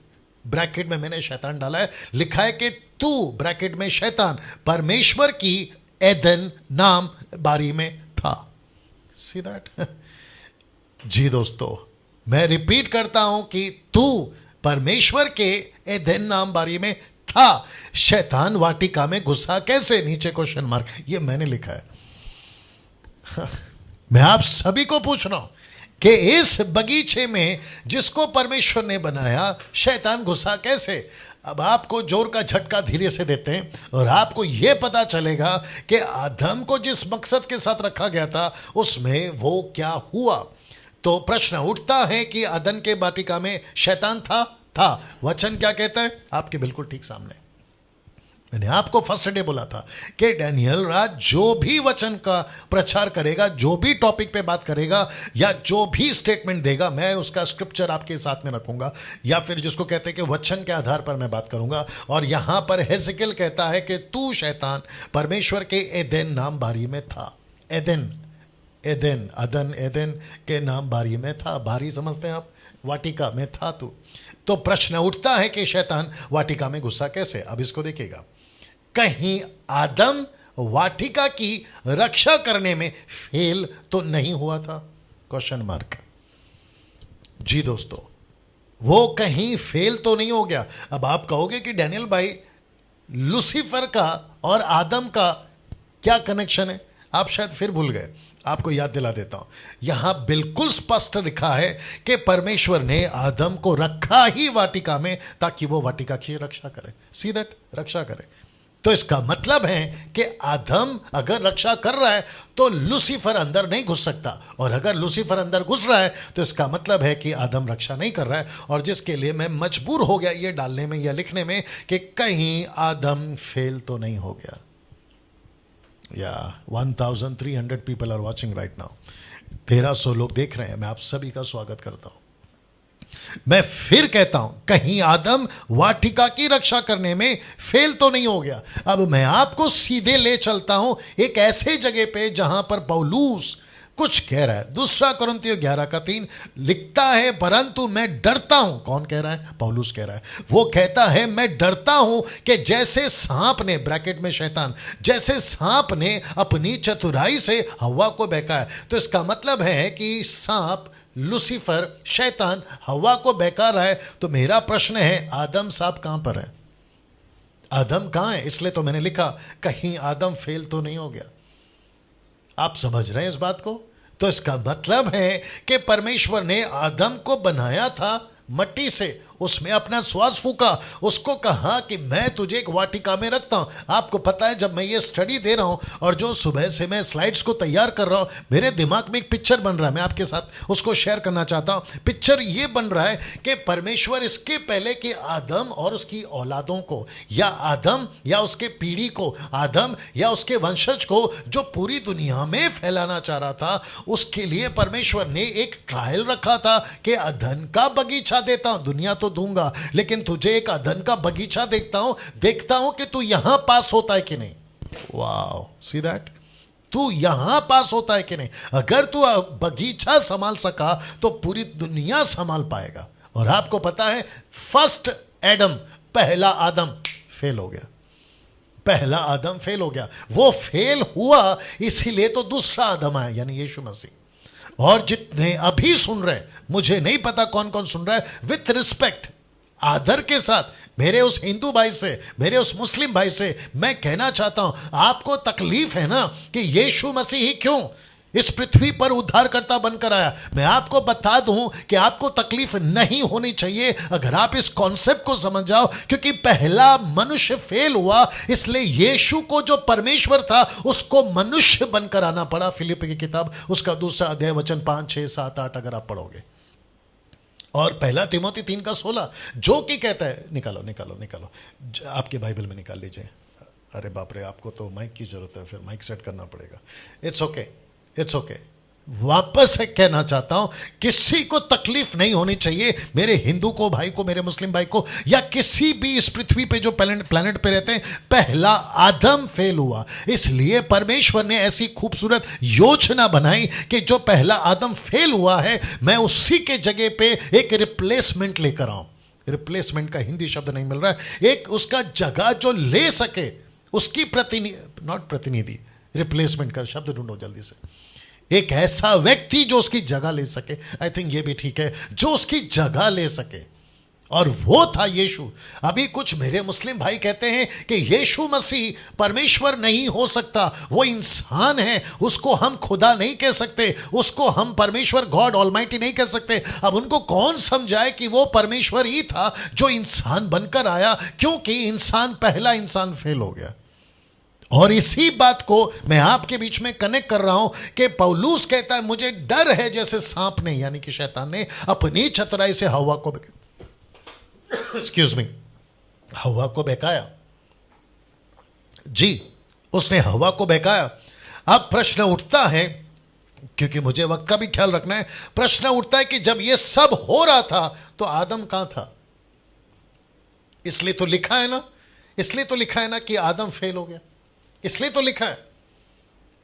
ब्रैकेट में मैंने शैतान डाला है, लिखा है कि तू, ब्रैकेट में शैतान, परमेश्वर की एदन नाम बारी में था। See that? जी दोस्तों, मैं रिपीट करता हूं कि तू परमेश्वर के एदन नाम बारी में था। शैतान वाटिका में घुसा कैसे? नीचे क्वेश्चन मार्क, ये मैंने लिखा है। मैं आप सभी को पूछ रहा हूं कि इस बगीचे में जिसको परमेश्वर ने बनाया, शैतान घुसा कैसे? अब आपको जोर का झटका धीरे से देते हैं और आपको यह पता चलेगा कि आदम को जिस मकसद के साथ रखा गया था उसमें वो क्या हुआ। तो प्रश्न उठता है कि अदन के वाटिका में शैतान था। वचन क्या कहता है? आपके बिल्कुल ठीक सामने। मैंने आपको फर्स्ट डे बोला था कि डैनियल राज जो भी वचन का प्रचार करेगा, जो भी टॉपिक पे बात करेगा, या जो भी स्टेटमेंट देगा, मैं उसका स्क्रिप्चर आपके साथ में रखूंगा, या फिर जिसको कहते हैं कि वचन के आधार पर मैं बात करूंगा। और यहां पर हेजेकियल कहता है कि तू शैतान परमेश्वर के एदेन नाम बारी में था। एदेन, अदन एदेन के नाम बारी में था। बारी समझते हैं आप? वाटिका में था तू। तो प्रश्न उठता है कि शैतान वाटिका में घुसा कैसे? अब इसको देखिएगा, कहीं आदम वाटिका की रक्षा करने में फेल तो नहीं हुआ था? Question mark. जी दोस्तों, वो कहीं फेल तो नहीं हो गया। अब आप कहोगे कि डैनियल भाई, लूसीफर का और आदम का क्या कनेक्शन है? आप शायद फिर भूल गए, आपको याद दिला देता हूं। यहां बिल्कुल स्पष्ट लिखा है कि परमेश्वर ने आदम को रखा ही वाटिका में ताकि वो वाटिका की रक्षा करे। See that? रक्षा करे। तो इसका मतलब है कि आदम अगर रक्षा कर रहा है तो लूसीफर अंदर नहीं घुस सकता, और अगर लूसीफर अंदर घुस रहा है तो इसका मतलब है कि आदम रक्षा नहीं कर रहा है। और जिसके लिए मैं मजबूर हो गया ये डालने में या लिखने में कि कहीं आदम फेल तो नहीं हो गया। या 1300 people are watching right now, 1300 लोग देख रहे हैं। मैं आप सभी का स्वागत करता हूं। मैं फिर कहता हूं, कहीं आदम वाटिका की रक्षा करने में फेल तो नहीं हो गया। अब मैं आपको सीधे ले चलता हूं एक ऐसे जगह पे जहां पर पौलुस कुछ कह रहा है। दूसरा कुरिन्थियों 11:3 लिखता है, परंतु मैं डरता हूं। कौन कह रहा है? पौलुस कह रहा है। वो कहता है मैं डरता हूं कि जैसे सांप ने, ब्रैकेट में शैतान, जैसे सांप ने अपनी चतुराई से हवा को बहकाया। तो इसका मतलब है कि सांप, लूसीफर, शैतान हवा को बहका रहा है। तो मेरा प्रश्न है, आदम साहब कहां पर है? आदम कहां है? इसलिए तो मैंने लिखा कहीं आदम फेल तो नहीं हो गया। आप समझ रहे हैं इस बात को? तो इसका मतलब है कि परमेश्वर ने आदम को बनाया था मट्टी से, उसमें अपना श्वास फूका, उसको कहा कि मैं तुझे एक वाटिका में रखता हूं। आपको पता है, जब मैं ये स्टडी दे रहा हूं और जो सुबह से मैं स्लाइड्स को तैयार कर रहा हूं, मेरे दिमाग में एक पिक्चर बन रहा है। मैं आपके साथ उसको शेयर करना चाहता हूं। पिक्चर ये बन रहा है कि परमेश्वर इसके पहले कि आदम और उसकी औलादों को, या आदम या उसके पीढ़ी को, आदम या उसके वंशज को जो पूरी दुनिया में फैलाना चाह रहा था, उसके लिए परमेश्वर ने एक ट्रायल रखा था कि अदन का बगीचा देता हूं, दुनिया तो दूंगा, लेकिन तुझे एक अदन का बगीचा देखता हूं कि तू यहां पास होता है कि नहीं। वाओ, सी दैट, तू यहां पास होता है कि नहीं। अगर तू बगीचा संभाल सका तो पूरी दुनिया संभाल पाएगा। और आपको पता है, फर्स्ट एडम, पहला आदम फेल हो गया। पहला आदम फेल हो गया। वो फेल हुआ, इसीलिए तो दूसरा आदम आया, यानी यीशु मसीह। और जितने अभी सुन रहे हैं, मुझे नहीं पता कौन कौन सुन रहा है, विथ रिस्पेक्ट, आदर के साथ, मेरे उस हिंदू भाई से, मेरे उस मुस्लिम भाई से मैं कहना चाहता हूं, आपको तकलीफ है ना कि यीशु मसीह ही क्यों इस पृथ्वी पर उद्धारकर्ता बनकर आया। मैं आपको बता दूं कि आपको तकलीफ नहीं होनी चाहिए अगर आप इस कॉन्सेप्ट को समझ जाओ, क्योंकि पहला मनुष्य फेल हुआ, इसलिए यीशु को जो परमेश्वर था उसको मनुष्य बनकर आना पड़ा। फिलिप्पी की किताब उसका 2 अध्याय वचन 5, 6, 7, 8 अगर आप पढ़ोगे, और पहला तिमोथी 3:16 जो कि कहता है, निकालो आपके बाइबल में निकाल लीजिए। अरे बाप रे, आपको तो माइक की जरूरत है, फिर माइक सेट करना पड़ेगा। It's okay. वापस से कहना चाहता हूं, किसी को तकलीफ नहीं होनी चाहिए, मेरे हिंदू को भाई को, मेरे मुस्लिम भाई को, या किसी भी इस पृथ्वी पे जो प्लेनेट पे रहते हैं। पहला आदम फेल हुआ, इसलिए परमेश्वर ने ऐसी खूबसूरत योजना बनाई कि जो पहला आदम फेल हुआ है, मैं उसी के जगह पे एक रिप्लेसमेंट लेकर आऊं। रिप्लेसमेंट का हिंदी शब्द नहीं मिल रहा है, एक उसका जगह जो ले सके, उसकी प्रतिनिधि, रिप्लेसमेंट का शब्द ढूंढो जल्दी से। एक ऐसा व्यक्ति जो उसकी जगह ले सके, आई थिंक ये भी ठीक है, जो उसकी जगह ले सके, और वो था यीशु। अभी कुछ मेरे मुस्लिम भाई कहते हैं कि यीशु मसीह परमेश्वर नहीं हो सकता, वो इंसान है, उसको हम खुदा नहीं कह सकते, उसको हम परमेश्वर गॉड ऑलमाइटी नहीं कह सकते। अब उनको कौन समझाए कि वो परमेश्वर ही था जो इंसान बनकर आया, क्योंकि पहला इंसान फेल हो गया। और इसी बात को मैं आपके बीच में कनेक्ट कर रहा हूं कि पौलुस कहता है, मुझे डर है जैसे सांप ने, यानी कि शैतान ने अपनी चतुराई से हवा को हवा को बहकाया। जी, उसने हवा को बहकाया। अब प्रश्न उठता है, क्योंकि मुझे वक्त का भी ख्याल रखना है, प्रश्न उठता है कि जब यह सब हो रहा था तो आदम कहां था? इसलिए तो लिखा है ना कि आदम फेल हो गया। इसलिए तो लिखा है,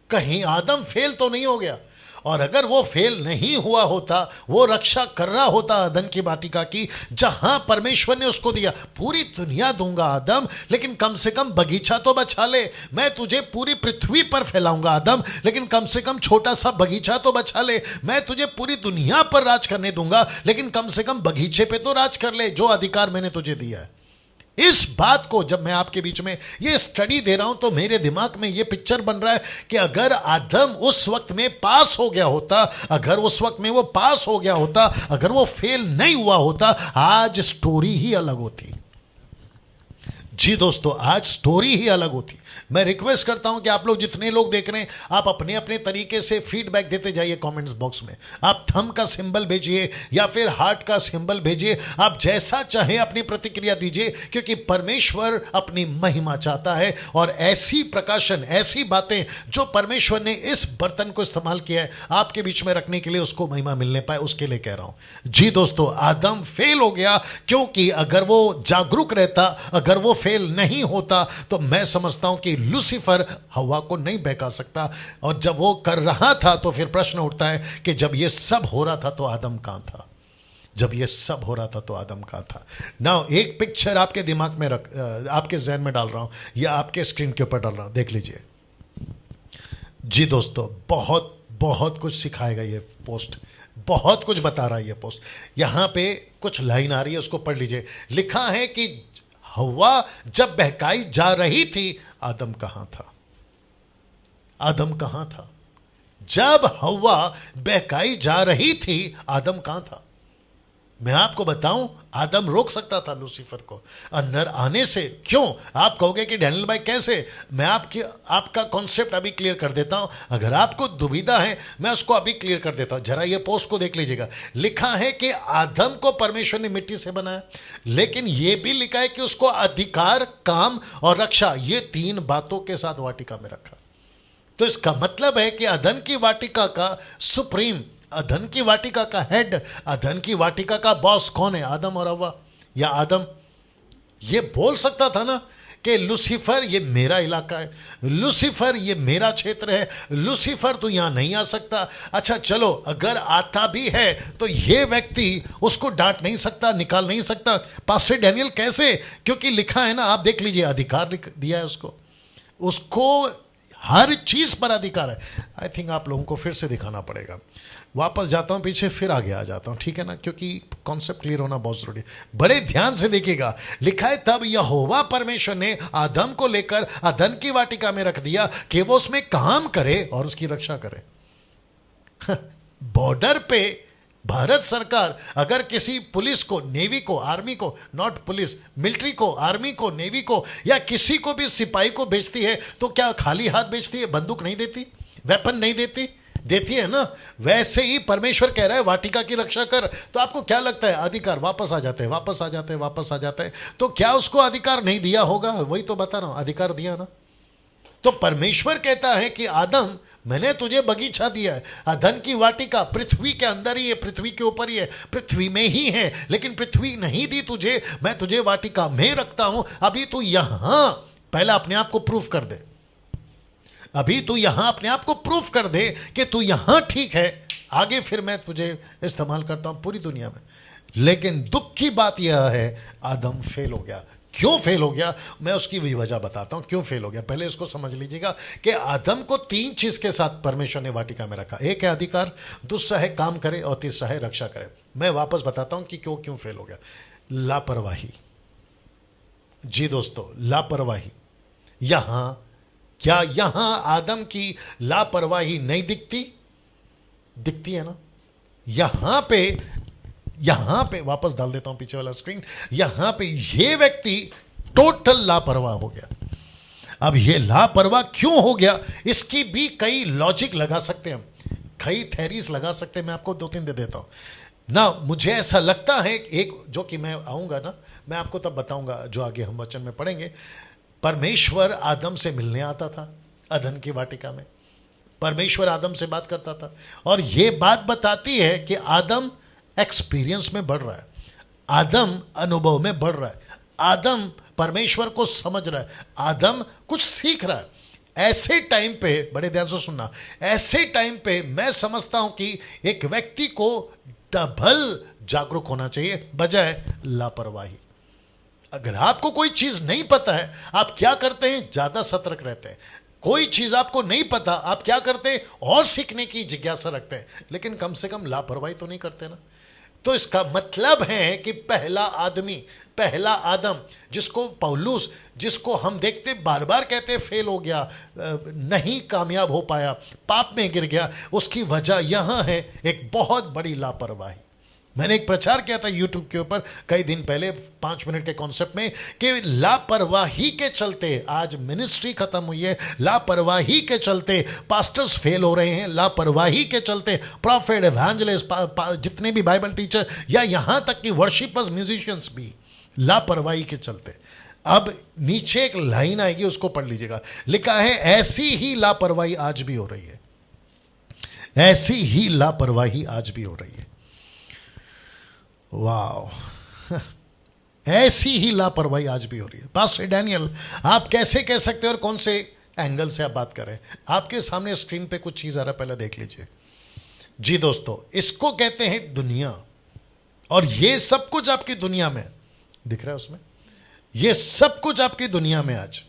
कहीं आदम फेल तो नहीं हो गया। और अगर वो फेल नहीं हुआ होता, वो रक्षा कर रहा होता अदन की वाटिका की, जहां परमेश्वर ने उसको दिया। पूरी दुनिया दूंगा आदम, लेकिन कम से कम बगीचा तो बचा ले। मैं तुझे पूरी पृथ्वी पर फैलाऊंगा आदम, लेकिन कम से कम छोटा सा बगीचा तो बचा ले। मैं तुझे पूरी दुनिया पर राज करने दूंगा, लेकिन कम से कम बगीचे पे तो राज कर ले, जो अधिकार मैंने तुझे दिया है। इस बात को जब मैं आपके बीच में ये स्टडी दे रहा हूं, तो मेरे दिमाग में ये पिक्चर बन रहा है कि अगर आदम उस वक्त में पास हो गया होता, अगर उस वक्त में वो पास हो गया होता, अगर वो फेल नहीं हुआ होता, आज स्टोरी ही अलग होती। जी दोस्तों, आज स्टोरी ही अलग होती। मैं रिक्वेस्ट करता हूं कि आप लोग जितने लोग देख रहे हैं, आप अपने अपने तरीके से फीडबैक देते जाइए कमेंट्स बॉक्स में। आप थंब का सिंबल भेजिए या फिर हार्ट का सिंबल भेजिए, आप जैसा चाहें अपनी प्रतिक्रिया दीजिए, क्योंकि परमेश्वर अपनी महिमा चाहता है। और ऐसी प्रकाशन, ऐसी बातें जो परमेश्वर ने इस बर्तन को इस्तेमाल किया है आपके बीच में रखने के लिए, उसको महिमा मिलने पाए, उसके लिए कह रहा हूं। जी दोस्तों, आदम फेल हो गया, क्योंकि अगर वो जागरूक रहता, अगर वो फेल नहीं होता, तो मैं समझता हूं कि लूसीफर हवा को नहीं बहका सकता। और जब वो कर रहा था तो फिर प्रश्न उठता है कि जब ये सब हो रहा था तो आदम कहां था? जब ये सब हो रहा था तो आदम कहां था? नाउ एक पिक्चर आपके दिमाग में आपके जहन में डाल रहा हूं, या आपके स्क्रीन के ऊपर डाल रहा हूं, देख लीजिए। जी दोस्तों, बहुत बहुत कुछ सिखाएगा ये पोस्ट, बहुत कुछ बता रहा है ये पोस्ट। यहां पे कुछ लाइन आ रही है, उसको पढ़ लीजिए। लिखा है कि हव्वा जब बहकाई जा रही थी, आदम कहां था? आदम कहां था? जब हव्वा बहकाई जा रही थी, आदम कहां था? मैं आपको बताऊं, आदम रोक सकता था लूसीफर को अंदर आने से। क्यों? आप कहोगे कि डैनियल भाई कैसे? मैं आपका कॉन्सेप्ट अभी क्लियर कर देता हूं। अगर आपको दुविधा है, मैं उसको अभी क्लियर कर देता हूं। जरा ये पोस्ट को देख लीजिएगा। लिखा है कि आदम को परमेश्वर ने मिट्टी से बनाया, लेकिन यह भी लिखा है कि उसको अधिकार, काम और रक्षा, ये 3 बातों के साथ वाटिका में रखा। तो इसका मतलब है कि अदन की वाटिका का सुप्रीम, अदन की वाटिका का हेड, अदन की वाटिका का बॉस कौन है? आदम और हव्वा। या आदम ये बोल सकता था ना कि लूसीफर ये मेरा इलाका है, लूसीफर ये मेरा क्षेत्र है, लूसीफर तो यहां नहीं आ सकता। अच्छा चलो, अगर आता भी है तो ये व्यक्ति उसको डांट नहीं सकता, निकाल नहीं सकता। पास्टर डैनियल कैसे? क्योंकि लिखा है ना, आप देख लीजिए, अधिकार दिया है उसको हर चीज पर अधिकार है। आई थिंक आप लोगों को फिर से दिखाना पड़ेगा। वापस जाता हूं पीछे, फिर आगे आ जाता हूं, ठीक है ना, क्योंकि कॉन्सेप्ट क्लियर होना बहुत जरूरी है। बड़े ध्यान से देखिएगा। लिखा है तब यहोवा परमेश्वर ने आदम को लेकर अदन की वाटिका में रख दिया कि वो उसमें काम करे और उसकी रक्षा करे। बॉर्डर पे भारत सरकार अगर किसी पुलिस को, नेवी को, आर्मी को, नॉट पुलिस, मिलिट्री को, आर्मी को, नेवी को, या किसी को भी सिपाही को भेजती है, तो क्या खाली हाथ भेजती है? बंदूक नहीं देती, वेपन नहीं देती? देती है ना। वैसे ही परमेश्वर कह रहा है वाटिका की रक्षा कर। तो आपको क्या लगता है? अधिकार वापस आ जाते हैं, वापस आ जाते हैं, वापस आ जाते हैं। तो क्या उसको अधिकार नहीं दिया होगा? वही तो बता रहा हूं, अधिकार दिया ना। तो परमेश्वर कहता है कि आदम, मैंने तुझे बगीचा दिया है, अदन की वाटिका पृथ्वी के अंदर ही है, पृथ्वी के ऊपर ही है, पृथ्वी में ही है, लेकिन पृथ्वी नहीं दी तुझे, मैं तुझे वाटिका में रखता हूं। अभी तू यहां पहले अपने आप को प्रूफ कर दे, अभी तू यहां अपने आप को प्रूफ कर दे कि तू यहां ठीक है, आगे फिर मैं तुझे इस्तेमाल करता हूं पूरी दुनिया में। लेकिन दुख की बात यह है, आदम फेल हो गया। क्यों फेल हो गया? मैं उसकी भी वजह बताता हूं क्यों फेल हो गया। पहले इसको समझ लीजिएगा कि आदम को 3 चीज के साथ परमेश्वर ने वाटिका में रखा। एक है अधिकार, दूसरा है काम करे, और तीसरा है रक्षा करे। मैं वापस बताता हूं कि क्यों क्यों फेल हो गया। लापरवाही। जी दोस्तों, लापरवाही। क्या यहां आदम की लापरवाही नहीं दिखती? दिखती है ना। यहां पे वापस डाल देता हूं पीछे वाला स्क्रीन। यहां पे ये व्यक्ति टोटल लापरवाह हो गया। अब ये लापरवाह क्यों हो गया, इसकी भी कई लॉजिक लगा सकते हैं हम, कई थेरीज लगा सकते हैं। मैं आपको 2-3 दे देता हूं ना। मुझे ऐसा लगता है, एक जो कि मैं आऊंगा ना, मैं आपको तब बताऊंगा जो आगे हम वचन में पढ़ेंगे। परमेश्वर आदम से मिलने आता था अदन की वाटिका में, परमेश्वर आदम से बात करता था, और यह बात बताती है कि आदम एक्सपीरियंस में बढ़ रहा है, आदम अनुभव में बढ़ रहा है, आदम परमेश्वर को समझ रहा है, आदम कुछ सीख रहा है। ऐसे टाइम पे, बड़े ध्यान से सुनना, ऐसे टाइम पे मैं समझता हूं कि एक व्यक्ति को डबल जागरूक होना चाहिए बजाय लापरवाही। अगर आपको कोई चीज नहीं पता है, आप क्या करते हैं? ज्यादा सतर्क रहते हैं। कोई चीज आपको नहीं पता, आप क्या करते हैं? और सीखने की जिज्ञासा रखते हैं, लेकिन कम से कम लापरवाही तो नहीं करते ना। तो इसका मतलब है कि पहला आदमी, पहला आदम, जिसको पौलुस, जिसको हम देखते बार बार कहते फेल हो गया, नहीं कामयाब हो पाया, पाप में गिर गया, उसकी वजह यहां है एक बहुत बड़ी लापरवाही। मैंने एक प्रचार किया था यूट्यूब के ऊपर कई दिन पहले 5 मिनट के कॉन्सेप्ट में कि लापरवाही के चलते आज मिनिस्ट्री खत्म हुई है, लापरवाही के चलते पास्टर्स फेल हो रहे हैं, लापरवाही के चलते प्रॉफिट, एवेंजलिस्ट, जितने भी बाइबल टीचर या यहां तक कि वर्शिपर्स, म्यूजिशियंस भी लापरवाही के चलते। अब नीचे एक लाइन आएगी, उसको पढ़ लीजिएगा, लिखा है ऐसी ही लापरवाही आज भी हो रही है, ऐसी ही लापरवाही आज भी हो रही है। वाह, ऐसी ही लापरवाही आज भी हो रही है। पास्टर डैनियल, आप कैसे कह सकते हैं और कौन से एंगल से आप बात करें? आपके सामने स्क्रीन पे कुछ चीज आ रहा है, पहले देख लीजिए। जी दोस्तों, इसको कहते हैं दुनिया, और ये सब कुछ आपकी दुनिया में दिख रहा है, उसमें ये सब कुछ आपकी दुनिया में आज।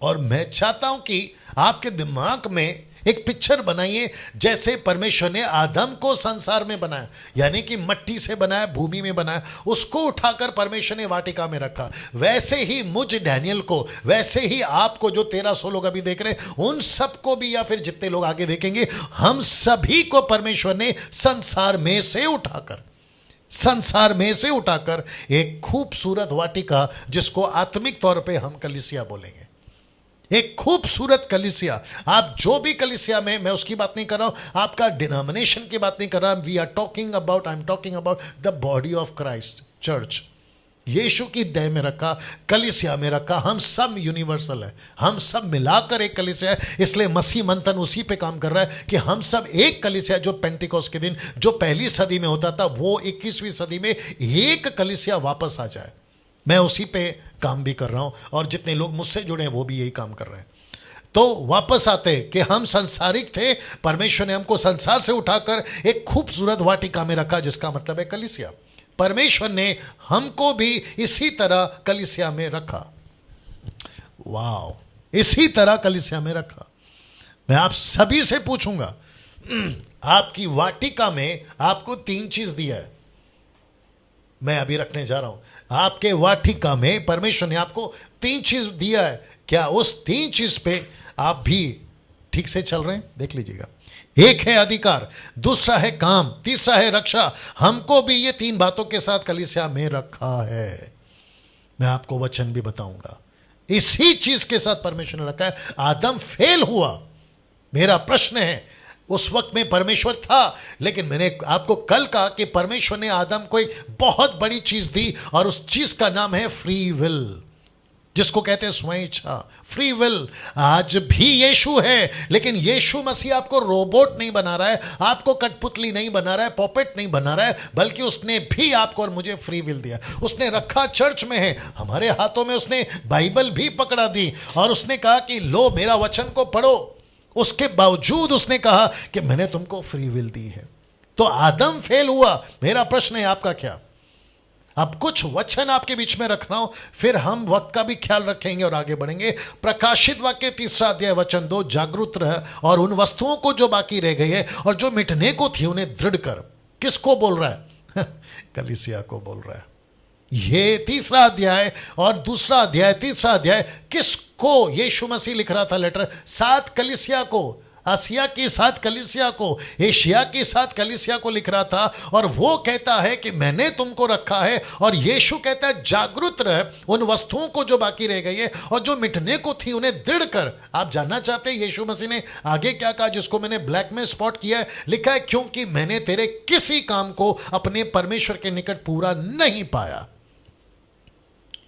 और मैं चाहता हूं कि आपके दिमाग में एक पिक्चर बनाइए, जैसे परमेश्वर ने आदम को संसार में बनाया, यानी कि मट्टी से बनाया, भूमि में बनाया, उसको उठाकर परमेश्वर ने वाटिका में रखा। वैसे ही मुझ डैनियल को, वैसे ही आपको, जो 1300 लोग अभी देख रहे हैं, उन सबको भी, या फिर जितने लोग आगे देखेंगे, हम सभी को परमेश्वर ने संसार में से उठाकर, संसार में से उठाकर एक खूबसूरत वाटिका, जिसको आत्मिक तौर पे हम कलीसिया बोलेंगे, एक खूबसूरत कलीसिया। आप जो भी कलीसिया में, मैं उसकी बात नहीं कर रहा हूं, आपका डिनोमिनेशन की बात नहीं कर रहा, we are talking about, I am talking about the body of Christ, church. यीशु की देह में रखा, कलीसिया में रखा, हम सब यूनिवर्सल है, हम सब मिलाकर एक कलीसिया है। इसलिए मसीह मंथन उसी पे काम कर रहा है कि हम सब एक कलीसिया, जो पेंटिकोस्ट के दिन, जो पहली सदी में होता था, वो 21वीं सदी में एक कलीसिया वापस आ जाए। मैं उसी पे काम भी कर रहा हूं, और जितने लोग मुझसे जुड़े हैं वो भी यही काम कर रहे हैं। तो वापस आते कि हम संसारिक थे, परमेश्वर ने हमको संसार से उठाकर एक खूबसूरत वाटिका में रखा, जिसका मतलब है कलीसिया। परमेश्वर ने हमको भी इसी तरह कलीसिया में रखा। वाह, इसी तरह कलीसिया में रखा। मैं आप सभी से पूछूंगा, आपकी वाटिका में आपको 3 चीज दिया है, मैं अभी रखने जा रहा हूं। आपके वाटिका में परमेश्वर ने आपको 3 चीज दिया है, क्या उस 3 चीज पे आप भी ठीक से चल रहे हैं? देख लीजिएगा। एक है अधिकार, दूसरा है काम, तीसरा है रक्षा। हमको भी ये 3 बातों के साथ कलीसिया में रखा है। मैं आपको वचन भी बताऊंगा, इसी चीज के साथ परमेश्वर ने रखा है। आदम फेल हुआ, मेरा प्रश्न है, उस वक्त में परमेश्वर था, लेकिन मैंने आपको कल कहा कि परमेश्वर ने आदम को एक बहुत बड़ी चीज दी, और उस चीज का नाम है फ्री विल, जिसको कहते हैं स्वयं इच्छा, फ्री विल। आज भी यीशु है, लेकिन यीशु मसीह आपको रोबोट नहीं बना रहा है, आपको कठपुतली नहीं बना रहा है, पॉपेट नहीं बना रहा है, बल्कि उसने भी आपको और मुझे फ्री विल दिया। उसने रखा चर्च में है, हमारे हाथों में उसने बाइबल भी पकड़ा दी, और उसने कहा कि लो मेरा वचन को पढ़ो। उसके बावजूद उसने कहा कि मैंने तुमको फ्री विल दी है। तो आदम फेल हुआ, मेरा प्रश्न है आपका क्या? अब कुछ वचन आपके बीच में रख रहा हूं, फिर हम वक्त का भी ख्याल रखेंगे और आगे बढ़ेंगे। प्रकाशित वाक्य 3 अध्याय वचन 2, जागरूक रह और उन वस्तुओं को जो बाकी रह गई है और जो मिटने को थी उन्हें दृढ़ कर। किसको बोल रहा है? कलीसिया को बोल रहा है। ये 3 अध्याय और 2 अध्याय, 3 अध्याय किसको यीशु मसीह लिख रहा था लेटर? 7 कलीसिया को, आसिया की 7 कलीसिया को, एशिया की 7 कलीसिया को लिख रहा था। और वो कहता है कि मैंने तुमको रखा है, और यीशु कहता है जागरूक रह उन वस्तुओं को जो बाकी रह गई है और जो मिटने को थी उन्हें दृढ़ कर। आप जानना चाहते हैं यीशु मसीह ने आगे क्या कहा, जिसको मैंने ब्लैक में स्पॉट किया है? लिखा है क्योंकि मैंने तेरे किसी काम को अपने परमेश्वर के निकट पूरा नहीं पाया।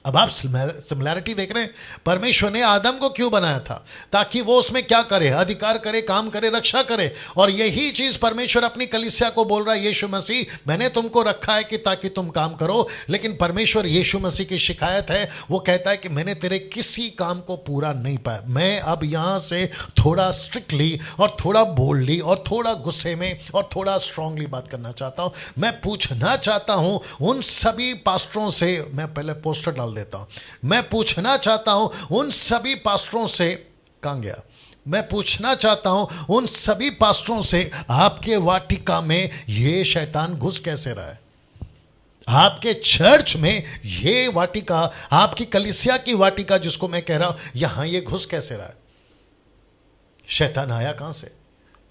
अब आप सिमिलैरिटी देख रहे हैं। परमेश्वर ने आदम को क्यों बनाया था? ताकि वो उसमें क्या करे? अधिकार करे, काम करे, रक्षा करे। और यही चीज परमेश्वर अपनी कलीसिया को बोल रहा है, यीशु मसीह मैंने तुमको रखा है कि ताकि तुम काम करो। लेकिन परमेश्वर यीशु मसीह की शिकायत है, वो कहता है कि मैंने तेरे किसी काम को पूरा नहीं पाया। मैं अब यहां से थोड़ा स्ट्रिक्टली और थोड़ा बोल्डली और थोड़ा गुस्से में और थोड़ा स्ट्रांगली बात करना चाहता हूं। मैं पूछना चाहता हूं उन सभी पास्टरों से, मैं पहले पोस्टर डाल देता हूं। मैं पूछना चाहता हूं उन सभी पास्टरों से, कहां गया? मैं पूछना चाहता हूं उन सभी पास्टरों से, आपके वाटिका में ये शैतान घुस कैसे रहा है? आपके चर्च में ये वाटिका, आपकी कलीसिया की वाटिका जिसको मैं कह रहा हूं, यहां ये घुस कैसे रहा है? शैतान आया कहां से?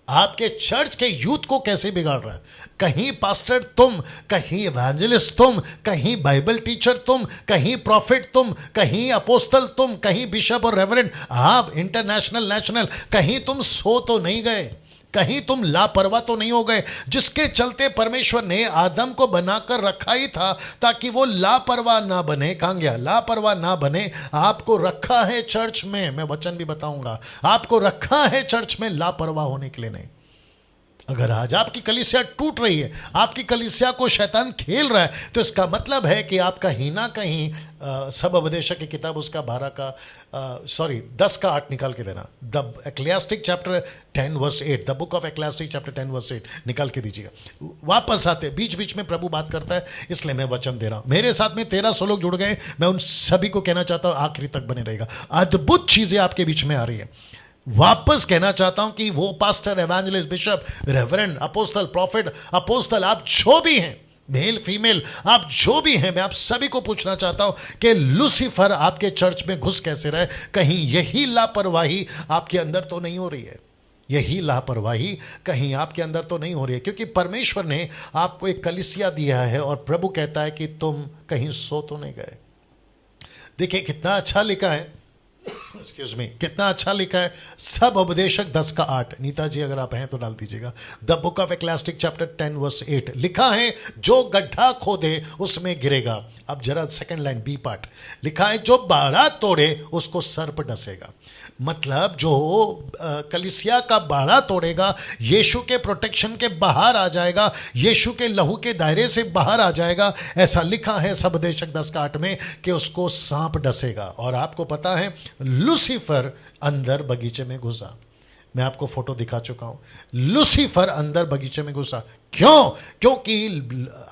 आपके चर्च के यूथ को कैसे बिगाड़ रहा है। कहीं पास्टर तुम, कहीं इवेंजलिस्ट तुम, कहीं बाइबल टीचर तुम, कहीं प्रॉफिट तुम, कहीं अपोस्तल तुम, कहीं बिशप और रेवरेंड, आप इंटरनेशनल नेशनल, कहीं तुम सो तो नहीं गए, कहीं तुम लापरवाह तो नहीं हो गए, जिसके चलते परमेश्वर ने आदम को बनाकर रखा ही था ताकि वो लापरवाह ना बने। कहां गया? लापरवाह ना बने। आपको रखा है चर्च में, मैं वचन भी बताऊंगा, आपको रखा है चर्च में लापरवाह होने के लिए नहीं। अगर आज आपकी कलीसिया टूट रही है, आपकी कलीसिया को शैतान खेल रहा है, तो इसका मतलब है कि आप कहीं ना कहीं सब उपदेशक की किताब उसका 10 का 8 निकाल के देना। The Ecclesiastes chapter 10 verse 8, the book of Ecclesiastes chapter 10 verse 8 निकाल के दीजिएगा। वापस आते, बीच बीच में प्रभु बात करता है, इसलिए मैं वचन दे रहा हूं। मेरे साथ में 1300 लोग जुड़ गए, मैं उन सभी को कहना चाहता हूं आखिरी तक बने रहेगा। अद्भुत चीजें आपके बीच में आ रही है। वापस कहना चाहता हूं कि वो pastor, evangelist, bishop, reverend, apostle, profit, apostle, आप जो भी हैं, मेल फीमेल, आप जो भी हैं, मैं आप सभी को पूछना चाहता हूं कि लूसीफर आपके चर्च में घुस कैसे रहे। कहीं यही लापरवाही आपके अंदर तो नहीं हो रही है? यही लापरवाही कहीं आपके अंदर तो नहीं हो रही है? क्योंकि परमेश्वर ने आपको एक कलीसिया दिया है और प्रभु कहता है कि तुम कहीं सो तो नहीं गए। देखिए कितना अच्छा लिखा है, एक्सक्यूज मी, कितना अच्छा लिखा है। सब उपदेशक 10 का 8, नीता जी अगर आप हैं तो डाल दीजिएगा। The book of Ecclesiastes chapter 10 verse 8 लिखा है, जो गड्ढा खोदे उसमें गिरेगा। अब जरा सेकंड लाइन बी पार्ट लिखा है, जो बाड़ा तोड़े उसको सर्प डसेगा। मतलब जो कलीसिया का बाड़ा तोड़ेगा, यीशु के प्रोटेक्शन के बाहर आ जाएगा, यीशु के लहू के दायरे से बाहर आ जाएगा। ऐसा लिखा है सब उपदेशक 10 का 8 में कि उसको सांप डसेगा। और आपको पता है लूसीफर अंदर बगीचे में घुसा। मैं आपको फोटो दिखा चुका हूं। लूसीफर अंदर बगीचे में घुसा। क्यों? क्योंकि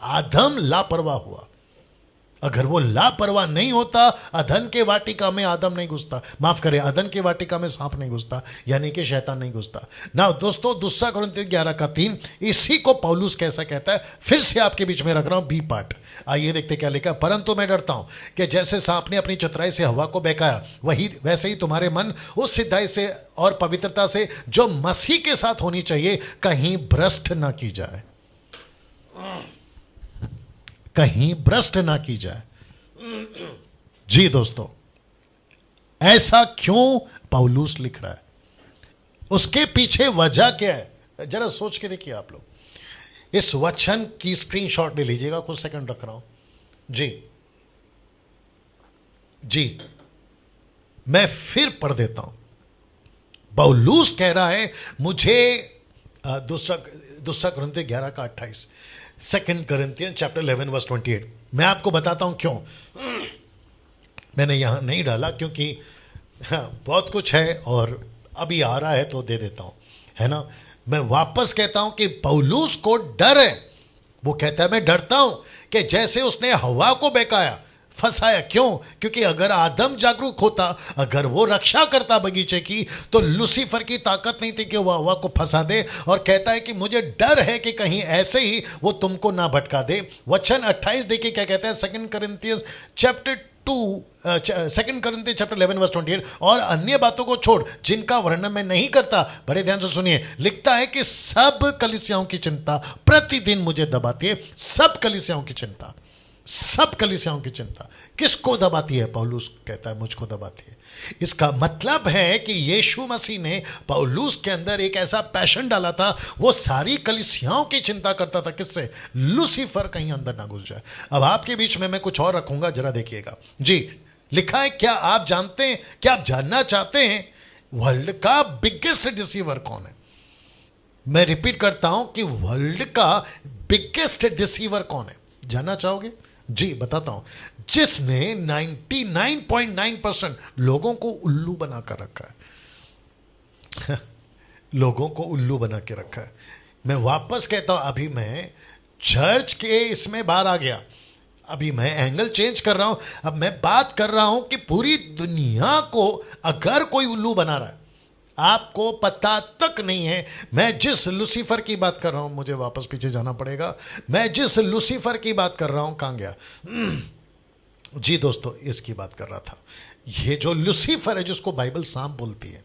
आदम लापरवाह हुआ। अगर वो लापरवाह नहीं होता, अदन के वाटिका में आदम नहीं घुसता, माफ करें, अदन के वाटिका में सांप नहीं घुसता, यानी कि शैतान नहीं घुसता ना। दोस्तों, दूसरा कुरिन्थियों 11 का 3, इसी को पौलुस कैसा कहता है, फिर से आपके बीच में रख रहा हूं बी पार्ट। आइए देखते क्या लिखा। परंतु मैं डरता हूं कि जैसे सांप ने अपनी चतुराई से हवा को बहकाया, वैसे ही तुम्हारे मन उस सिद्धाई से और पवित्रता से जो मसीह के साथ होनी चाहिए कहीं भ्रष्ट ना की जाए, कहीं भ्रष्ट ना की जाए। जी दोस्तों, ऐसा क्यों पौलुस लिख रहा है? उसके पीछे वजह क्या है? जरा सोच के देखिए आप लोग। इस वचन की स्क्रीनशॉट ले लीजिएगा, कुछ सेकंड रख रहा हूं। जी मैं फिर पढ़ देता हूं। पौलुस कह रहा है, मुझे दूसरा कुरिन्थियों 11 का 28, सेकंड कुरिन्थियन चैप्टर 11 वर्स 28। मैं आपको बताता हूं क्यों मैंने यहां नहीं डाला, क्योंकि बहुत कुछ है और अभी आ रहा है तो दे देता हूं, है ना। मैं वापस कहता हूं कि पौलुस को डर है। वो कहता है, मैं डरता हूं कि जैसे उसने हवा को बहकाया, फंसाया। क्यों? क्योंकि अगर आदम जागरूक होता, अगर वो रक्षा करता बगीचे की, तो लूसीफर की ताकत नहीं थी कि वो हवा को फंसा दे। और कहता है कि मुझे डर है कि कहीं ऐसे ही वो तुमको ना भटका दे। वचन 28 देखिए क्या कहता है, सेकंड कुरिन्थियंस चैप्टर 11 वर्स 28। और अन्य बातों को छोड़ जिनका वर्णन मैं नहीं करता, बड़े ध्यान से सुनिए, लिखता है कि सब कलीसियाओं की चिंता प्रतिदिन मुझे दबाती है। सब कलीसियाओं की चिंता, सब कलीसियाओं की चिंता किसको दबाती है? पौलुस कहता है, मुझको दबाती है। इसका मतलब है कि यीशु मसीह ने पौलुस के अंदर एक ऐसा पैशन डाला था, वो सारी कलीसियाओं की चिंता करता था। किससे? लूसीफर कहीं अंदर ना घुस जाए। अब आपके बीच में मैं कुछ और रखूंगा, जरा देखिएगा। जी लिखा है, क्या आप जानते हैं, क्या आप जानना चाहते हैं वर्ल्ड का बिगेस्ट डिसीवर कौन है? मैं रिपीट करता हूं कि वर्ल्ड का बिगेस्ट डिसीवर कौन है? जानना चाहोगे? जी बताता हूं। जिसने 99.9% लोगों को उल्लू बना कर रखा है लोगों को उल्लू बना के रखा है। मैं वापस कहता हूं, अभी मैं चर्च के इसमें बाहर आ गया, अभी मैं एंगल चेंज कर रहा हूं। अब मैं बात कर रहा हूं कि पूरी दुनिया को अगर कोई उल्लू बना रहा है, आपको पता तक नहीं है। मैं जिस लूसीफर की बात कर रहा हूं, मुझे वापस पीछे जाना पड़ेगा। मैं जिस लूसीफर की बात कर रहा हूं, कहां गया? जी दोस्तों, इसकी बात कर रहा था। ये जो लूसीफर है, जिसको बाइबल सांप बोलती है,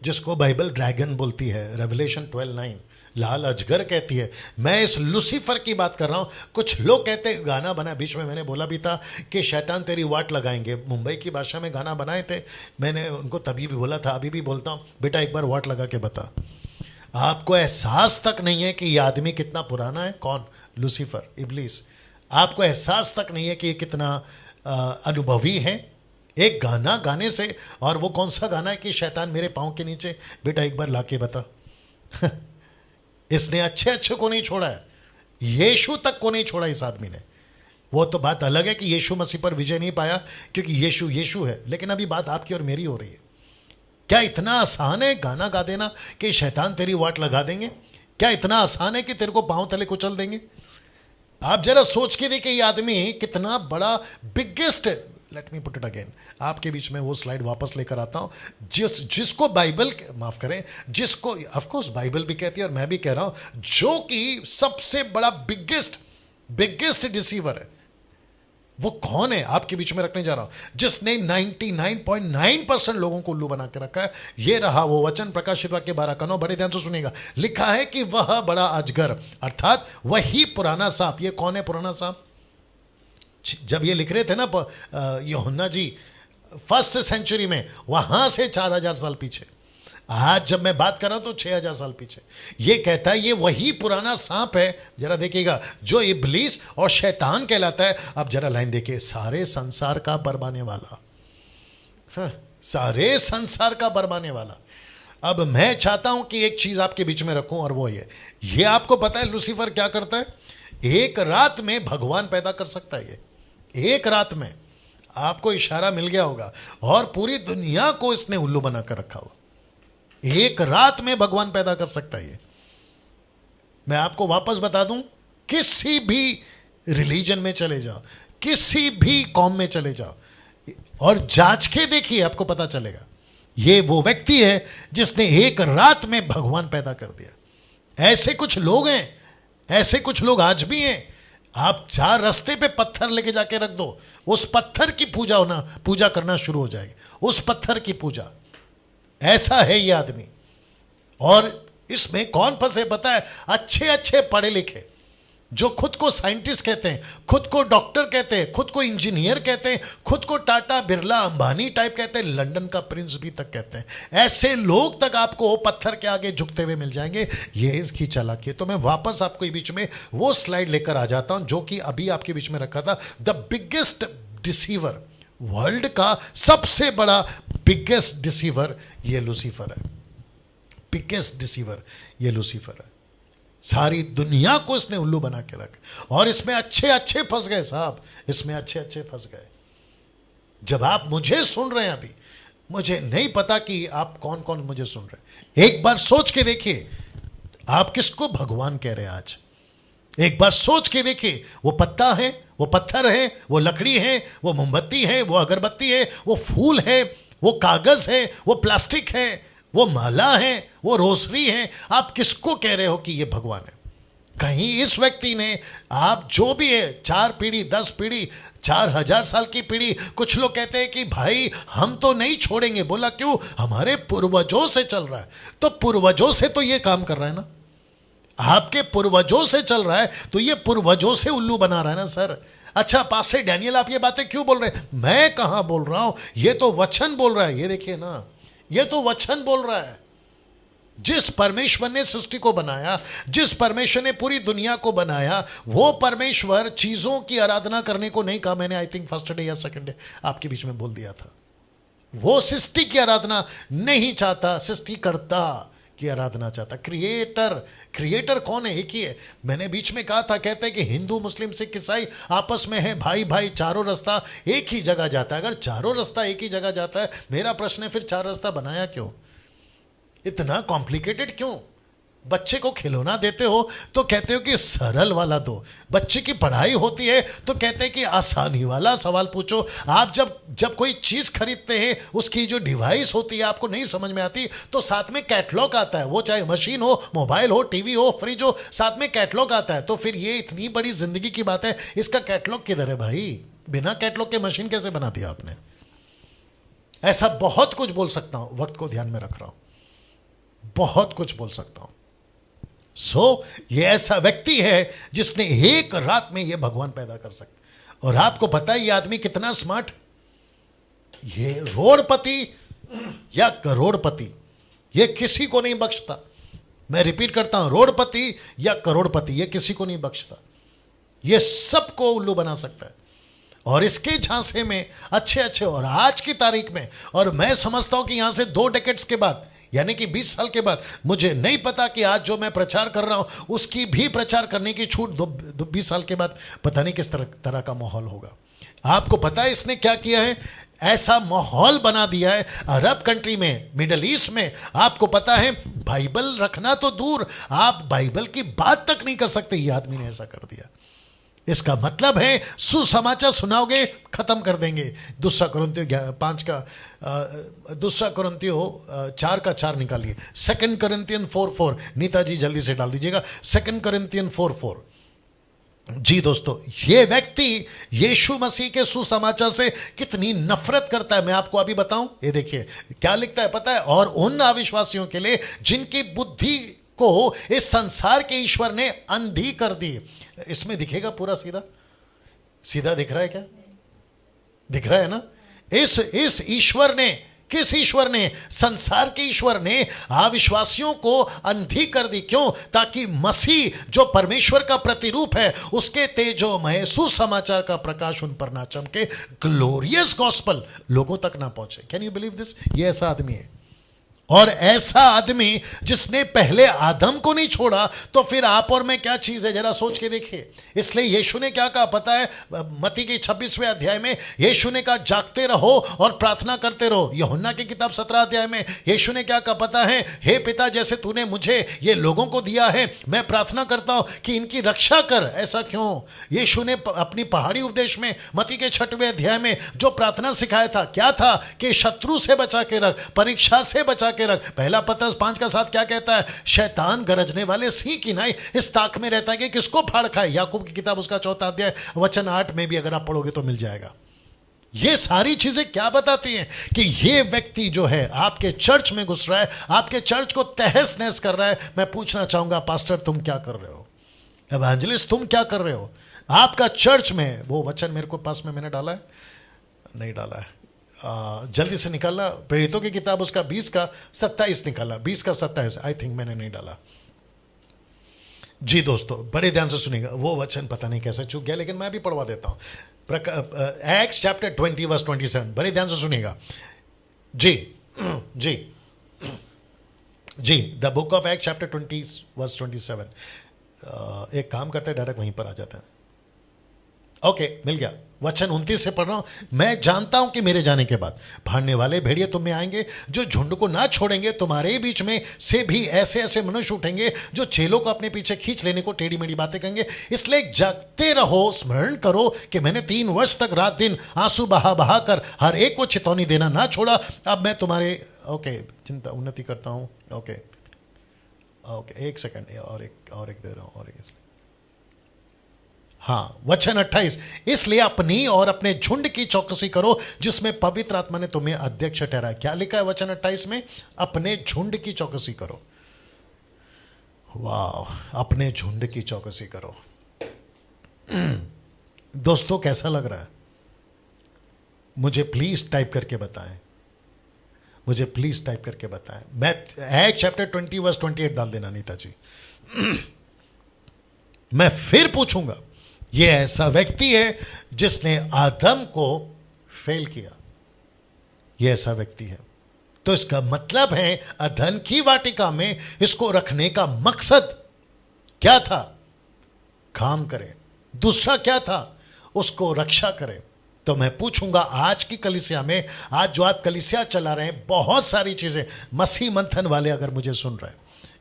जिसको बाइबल ड्रैगन बोलती है, रेवलेशन 12:9 लाल अजगर कहती है। मैं इस लूसीफर की बात कर रहा हूं। कुछ लोग कहते हैं, गाना बना, बीच में मैंने बोला भी था कि शैतान तेरी वाट लगाएंगे, मुंबई की भाषा में गाना बनाए थे। मैंने उनको तभी भी बोला था, अभी भी बोलता हूं, बेटा एक बार वाट लगा के बता। आपको एहसास तक नहीं है कि ये आदमी कितना पुराना है। कौन? लूसीफर, इब्लीस। आपको एहसास तक नहीं है कि ये कितना अनुभवी है एक गाना गाने से। और वो कौन सा गाना है कि शैतान मेरे पाँव के नीचे, बेटा एक बार लाके बता। इसने अच्छे अच्छे को नहीं छोड़ा है, यीशु तक को नहीं छोड़ा इस आदमी ने। वो तो बात अलग है कि यीशु मसीह पर विजय नहीं पाया क्योंकि यीशु यीशु है, लेकिन अभी बात आपकी और मेरी हो रही है। क्या इतना आसान है गाना गा देना कि शैतान तेरी वाट लगा देंगे? क्या इतना आसान है कि तेरे को पांव तले कुचल देंगे? आप जरा सोच के देखिए, ये आदमी कितना बड़ा biggest, let me put it again, आपके बीच में वो स्लाइड वापस लेकर आता हूं। जिसको बाइबल, माफ करें, जिसको ऑफ कोर्स बाइबल भी कहती है और मैं भी कह रहा हूं, जो कि सबसे बड़ा बिगेस्ट डिसीवर है, वो कौन है आपके बीच में रखने जा रहा हूं, जिसने 99.9% लोगों को उल्लू बना के रखा है। ये रहा वो वचन, प्रकाशित वाक्य 12:9, बड़े ध्यान से सुनिएगा। लिखा है कि वह बड़ा अजगर, अर्थात वही पुराना सांप। ये कौन है पुराना सांप? जब ये लिख रहे थे ना यूहन्ना जी 1st सेंचुरी में, वहां से 4000 साल पीछे। आज जब मैं बात कर रहा हूं तो 6000 साल पीछे। ये कहता है ये वही पुराना सांप है। जरा देखिएगा, जो इब्लीस और शैतान कहलाता है। अब जरा लाइन देखिए, सारे संसार का बरबाने वाला। सारे संसार का बरबाने वाला। अब मैं चाहता हूं कि एक चीज आपके बीच में रखूं, और वो ये आपको पता है लूसीफर क्या करता है? एक रात में भगवान पैदा कर सकता है। ये एक रात में, आपको इशारा मिल गया होगा, और पूरी दुनिया को इसने उल्लू बना कर रखा हुआ। एक रात में भगवान पैदा कर सकता है। मैं आपको वापस बता दूं, किसी भी रिलीजन में चले जाओ, किसी भी कौम में चले जाओ और जांच के देखिए, आपको पता चलेगा ये वो व्यक्ति है जिसने एक रात में भगवान पैदा कर दिया। ऐसे कुछ लोग हैं, ऐसे कुछ लोग आज भी हैं। आप 4 रास्ते पे पत्थर लेके जाके रख दो, उस पत्थर की पूजा करना शुरू हो जाएगी, उस पत्थर की पूजा। ऐसा है ये आदमी। और इसमें कौन फंसे पता है? अच्छे अच्छे पढ़े लिखे, जो खुद को साइंटिस्ट कहते हैं, खुद को डॉक्टर कहते हैं, खुद को इंजीनियर कहते हैं, खुद को टाटा बिरला अंबानी टाइप कहते हैं, लंदन का प्रिंस भी तक कहते हैं। ऐसे लोग तक आपको पत्थर के आगे झुकते हुए मिल जाएंगे। ये इसकी चालाकी है। तो मैं वापस आपको बीच में वो स्लाइड लेकर आ जाता हूं जो कि अभी आपके बीच में रखा था। द बिगेस्ट डिसीवर, वर्ल्ड का सबसे बड़ा बिगेस्ट डिसीवर ये लूसीफर है। बिगेस्ट डिसीवर ये लूसीफर है। सारी दुनिया को इसने उल्लू बना के रखा, और इसमें अच्छे अच्छे फंस गए साहब, इसमें अच्छे अच्छे फंस गए। जब आप मुझे सुन रहे हैं, अभी मुझे नहीं पता कि आप कौन कौन मुझे सुन रहे हैं। एक बार सोच के देखिए, आप किसको भगवान कह रहे हैं आज? एक बार सोच के देखिए, वो पत्ता है, वो पत्थर है, वो लकड़ी है, वो मोमबत्ती है, वो अगरबत्ती है, वो फूल है, वो कागज है, वो प्लास्टिक है, वो माला है, वो रोसरी है। आप किसको कह रहे हो कि ये भगवान है? कहीं इस व्यक्ति ने, आप जो भी है, 4 पीढ़ी 10 पीढ़ी 4000 साल की पीढ़ी, कुछ लोग कहते हैं कि भाई हम तो नहीं छोड़ेंगे। बोला क्यों? हमारे पूर्वजों से चल रहा है। तो पूर्वजों से तो ये काम कर रहा है ना, आपके पूर्वजों से चल रहा है, तो ये पूर्वजों से उल्लू बना रहा है ना सर। अच्छा पास्टर डैनियल, आप ये बातें क्यों बोल रहे हैं? मैं कहां बोल रहा हूं, ये तो वचन बोल रहा है। ये देखिए ना, ये तो वचन बोल रहा है। जिस परमेश्वर ने सृष्टि को बनाया, जिस परमेश्वर ने पूरी दुनिया को बनाया, वो परमेश्वर चीजों की आराधना करने को नहीं कहा। मैंने आई थिंक फर्स्ट डे या सेकंड डे आपके बीच में बोल दिया था। वो सृष्टि की आराधना नहीं चाहता, सृष्टिकर्ता की आराधना चाहता। क्रिएटर कौन है? एक ही है। मैंने बीच में कहा था, कहते हैं कि हिंदू मुस्लिम सिख ईसाई आपस में है भाई भाई, चारों रास्ता एक ही जगह जाता है। अगर चारों रास्ता एक ही जगह जाता है, मेरा प्रश्न है फिर 4 रास्ता बनाया क्यों? इतना कॉम्प्लिकेटेड क्यों? बच्चे को खिलौना देते हो तो कहते हो कि सरल वाला दो, बच्चे की पढ़ाई होती है तो कहते हैं कि आसानी वाला सवाल पूछो। आप जब कोई चीज खरीदते हैं, उसकी जो डिवाइस होती है आपको नहीं समझ में आती, तो साथ में कैटलॉग आता है। वो चाहे मशीन हो, मोबाइल हो, टीवी हो, फ्रिज हो, साथ में कैटलॉग आता है। तो फिर ये इतनी बड़ी जिंदगी की बात है, इसका कैटलॉग किधर है भाई? बिना कैटलॉग के मशीन कैसे बना दिया आपने? ऐसा बहुत कुछ बोल सकता हूं, वक्त को ध्यान में रख रहा हूं। बहुत कुछ बोल सकता हूं। ये ऐसा व्यक्ति है जिसने एक रात में ये भगवान पैदा कर सकता। और आपको पता है ये आदमी कितना स्मार्ट, ये रोड़पति या करोड़पति, ये किसी को नहीं बख्शता। मैं रिपीट करता हूं, रोड़पति या करोड़पति, ये किसी को नहीं बख्शता। ये सबको उल्लू बना सकता है। और इसके झांसे में अच्छे अच्छे, और आज की तारीख में, और मैं समझता हूं कि यहां से 2 डेकेड्स के बाद, यानी कि 20 साल के बाद, मुझे नहीं पता कि आज जो मैं प्रचार कर रहा हूं उसकी भी प्रचार करने की छूट 20 साल के बाद पता नहीं किस तरह का माहौल होगा। आपको पता है इसने क्या किया है? ऐसा माहौल बना दिया है अरब कंट्री में, मिडल ईस्ट में। आपको पता है बाइबल रखना तो दूर, आप बाइबल की बात तक नहीं कर सकते। ये आदमी ने ऐसा कर दिया। इसका मतलब है सुसमाचार सुनाओगे खत्म कर देंगे। दूसरा कुरिन्थियों 5 का 4 का 4 निकालिए। 2 Corinthians 4:4, नीताजी जल्दी से डाल दीजिएगा। 2 Corinthians 4:4। जी दोस्तों, ये व्यक्ति यीशु मसीह के सुसमाचार से कितनी नफरत करता है मैं आपको अभी बताऊं। ये देखिए क्या लिखता है पता है? और उन अविश्वासियों के लिए जिनकी बुद्धि को इस संसार के ईश्वर ने अंधी कर दी। इसमें दिखेगा पूरा सीधा सीधा दिख रहा है क्या? दिख रहा है ना? इस ईश्वर ने, किस ईश्वर ने? संसार के ईश्वर ने अविश्वासियों को अंधी कर दी। क्यों? ताकि मसीह जो परमेश्वर का प्रतिरूप है उसके तेजोमय सुसमाचार का प्रकाश उन पर ना चमके, ग्लोरियस गॉस्पल लोगों तक ना पहुंचे। Can you believe this? ये ऐसा आदमी है। और ऐसा आदमी जिसने पहले आदम को नहीं छोड़ा, तो फिर आप और मैं क्या चीज है जरा सोच के देखिए। इसलिए यीशु ने क्या कहा पता है? मत्ती के 26वें अध्याय में यीशु ने कहा जागते रहो और प्रार्थना करते रहो। यूहन्ना की किताब 17 अध्याय में यीशु ने क्या कहा पता है? हे पिता, जैसे तूने मुझे ये लोगों को दिया है, मैं प्रार्थना करता हूं कि इनकी रक्षा कर। ऐसा क्यों? यीशु ने अपनी पहाड़ी उपदेश में मत्ती के 6वें अध्याय में जो प्रार्थना सिखाया था, क्या था? कि शत्रु से बचा के रख, परीक्षा से बचा के रख। पहला पत्रस 5 का 7 क्या कहता है? शैतान गरजने वाले सिंह की नाई इस ताक में रहता है कि किसको फाड़ खाए। याकूब की किताब उसका 4 अध्याय वचन 8 में भी अगर आप पढ़ोगे तो मिल जाएगा। ये सारी चीजें क्या बताती हैं? कि ये व्यक्ति जो है आपके चर्च में घुस रहा है, आपके चर्च को तहस नहस कर रहा है। मैं पूछना चाहूंगा पास्टर तुम क्या कर रहे हो? एवेंजलिस्ट तुम क्या कर रहे हो? आपका चर्च में वो वचन मेरे को पास में मैंने डाला है, नहीं डाला है, जल्दी से निकाला। प्रेरितों की किताब उसका 20 का 27 निकाला, 20 का 27 आई थिंक मैंने नहीं डाला। जी दोस्तों बड़े ध्यान से सुनिएगा, वो वचन पता नहीं कैसे चूक गया, लेकिन मैं भी पढ़वा देता हूं। एक्ट्स चैप्टर 20 वर्स 27, बड़े ध्यान से सुनिएगा। जी जी जी, the book of Act chapter 20 verse 27। एक काम करते हैं डायरेक्ट वहीं पर आ जाते हैं। ओके, मिल गया। वचन 29 से पढ़ रहा हूं। मैं जानता हूं कि मेरे जाने के बाद भाड़ने वाले भेड़िए तुम में आएंगे, जो झुंड को ना छोड़ेंगे। तुम्हारे बीच में से भी ऐसे ऐसे मनुष्य उठेंगे जो चेलों को अपने पीछे खींच लेने को टेढ़ी मेढ़ी बातें कहेंगे। इसलिए जागते रहो, स्मरण करो कि मैंने 3 वर्ष तक रात दिन आंसू बहा बहा कर हर एक को चेतावनी देना ना छोड़ा। अब मैं तुम्हारे चिंता उन्नति करता हूं। ओके, एक सेकंड, और एक दे रहा हूं, और एक। हाँ, वचन 28, इसलिए अपनी और अपने झुंड की चौकसी करो जिसमें पवित्र आत्मा ने तुम्हें अध्यक्ष ठहराया। क्या लिखा है वचन 28 में? अपने झुंड की चौकसी करो। वाह, अपने झुंड की चौकसी करो। दोस्तों कैसा लग रहा है? मुझे प्लीज टाइप करके बताएं, मुझे प्लीज टाइप करके बताएं। मैं एक्ट चैप्टर 20 वर्स 28 डाल देना नीता जी। मैं फिर पूछूंगा, ये ऐसा व्यक्ति है जिसने आदम को फेल किया, ये ऐसा व्यक्ति है। तो इसका मतलब है अधन की वाटिका में इसको रखने का मकसद क्या था? काम करे। दूसरा क्या था? उसको रक्षा करे। तो मैं पूछूंगा आज की कलीसिया में, आज जो आप कलीसिया चला रहे हैं, बहुत सारी चीजें मसीह मंथन वाले अगर मुझे सुन रहे हैं,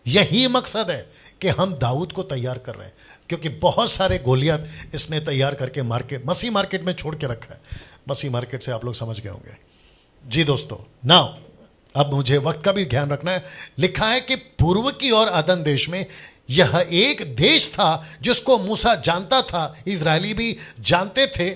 यही मकसद है कि हम दाऊद को तैयार कर रहे हैं। क्योंकि बहुत सारे गोलियत इसने तैयार करके मसीह मार्केट में छोड़ के रखा है। मसीह मार्केट से आप लोग समझ गए होंगे। जी दोस्तों, नाउ अब मुझे वक्त का भी ध्यान रखना है। लिखा है कि पूर्व की ओर अदन देश में यह एक देश था जिसको मूसा जानता था, इजरायली भी जानते थे।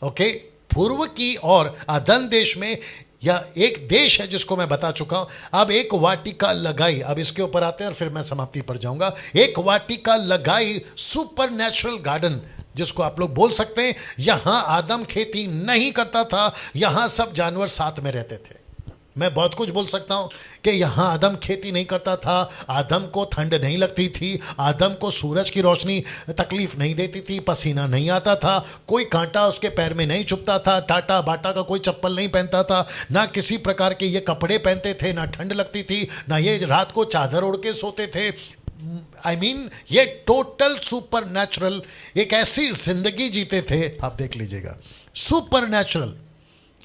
ओके, पूर्व की ओर अदन देश में या एक देश है जिसको मैं बता चुका हूं। अब एक वाटिका लगाई, अब इसके ऊपर आते हैं और फिर मैं समाप्ति पर जाऊंगा। एक वाटिका लगाई, सुपर नेचुरल गार्डन जिसको आप लोग बोल सकते हैं। यहां आदम खेती नहीं करता था, यहां सब जानवर साथ में रहते थे। मैं बहुत कुछ बोल सकता हूं कि यहां आदम खेती नहीं करता था, आदम को ठंड नहीं लगती थी, आदम को सूरज की रोशनी तकलीफ नहीं देती थी, पसीना नहीं आता था, कोई कांटा उसके पैर में नहीं चुभता था, टाटा बाटा का कोई चप्पल नहीं पहनता था, ना किसी प्रकार के ये कपड़े पहनते थे, ना ठंड लगती थी, ना ये रात को चादर ओढ़ के सोते थे। आई मीन ये टोटल सुपर नेचुरल एक ऐसी जिंदगी जीते थे, आप देख लीजिएगा। सुपर नेचुरल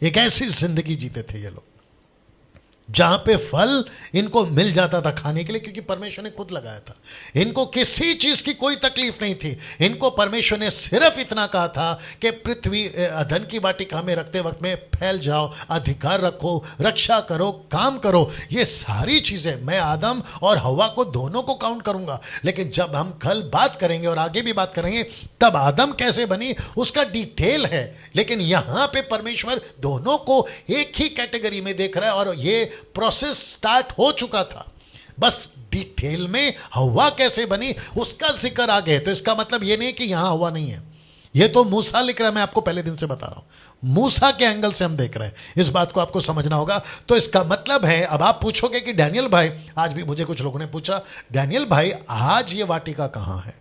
एक ऐसी जिंदगी जीते थे ये लोग जहां पे फल इनको मिल जाता था खाने के लिए, क्योंकि परमेश्वर ने खुद लगाया था। इनको किसी चीज की कोई तकलीफ नहीं थी। इनको परमेश्वर ने सिर्फ इतना कहा था कि पृथ्वी अधन की वाटिका में रखते वक्त में फैल जाओ, अधिकार रखो, रक्षा करो, काम करो। ये सारी चीजें मैं आदम और हवा को दोनों को काउंट करूंगा, लेकिन जब हम कल बात करेंगे और आगे भी बात करेंगे तब आदम कैसे बनी उसका डिटेल है। लेकिन यहां पे परमेश्वर दोनों को एक ही कैटेगरी में देख रहा है और ये प्रोसेस स्टार्ट हो चुका था। बस डिटेल में हवा कैसे बनी उसका जिक्र आ गया। तो इसका मतलब यह नहीं कि यहां हवा नहीं है, यह तो मूसा लिख रहा है। मैं आपको पहले दिन से बता रहा हूं, मूसा के एंगल से हम देख रहे हैं, इस बात को आपको समझना होगा। तो इसका मतलब है, अब आप पूछोगे कि डैनियल भाई, आज भी मुझे कुछ लोगों ने पूछा, डैनियल भाई आज ये वाटिका कहां है?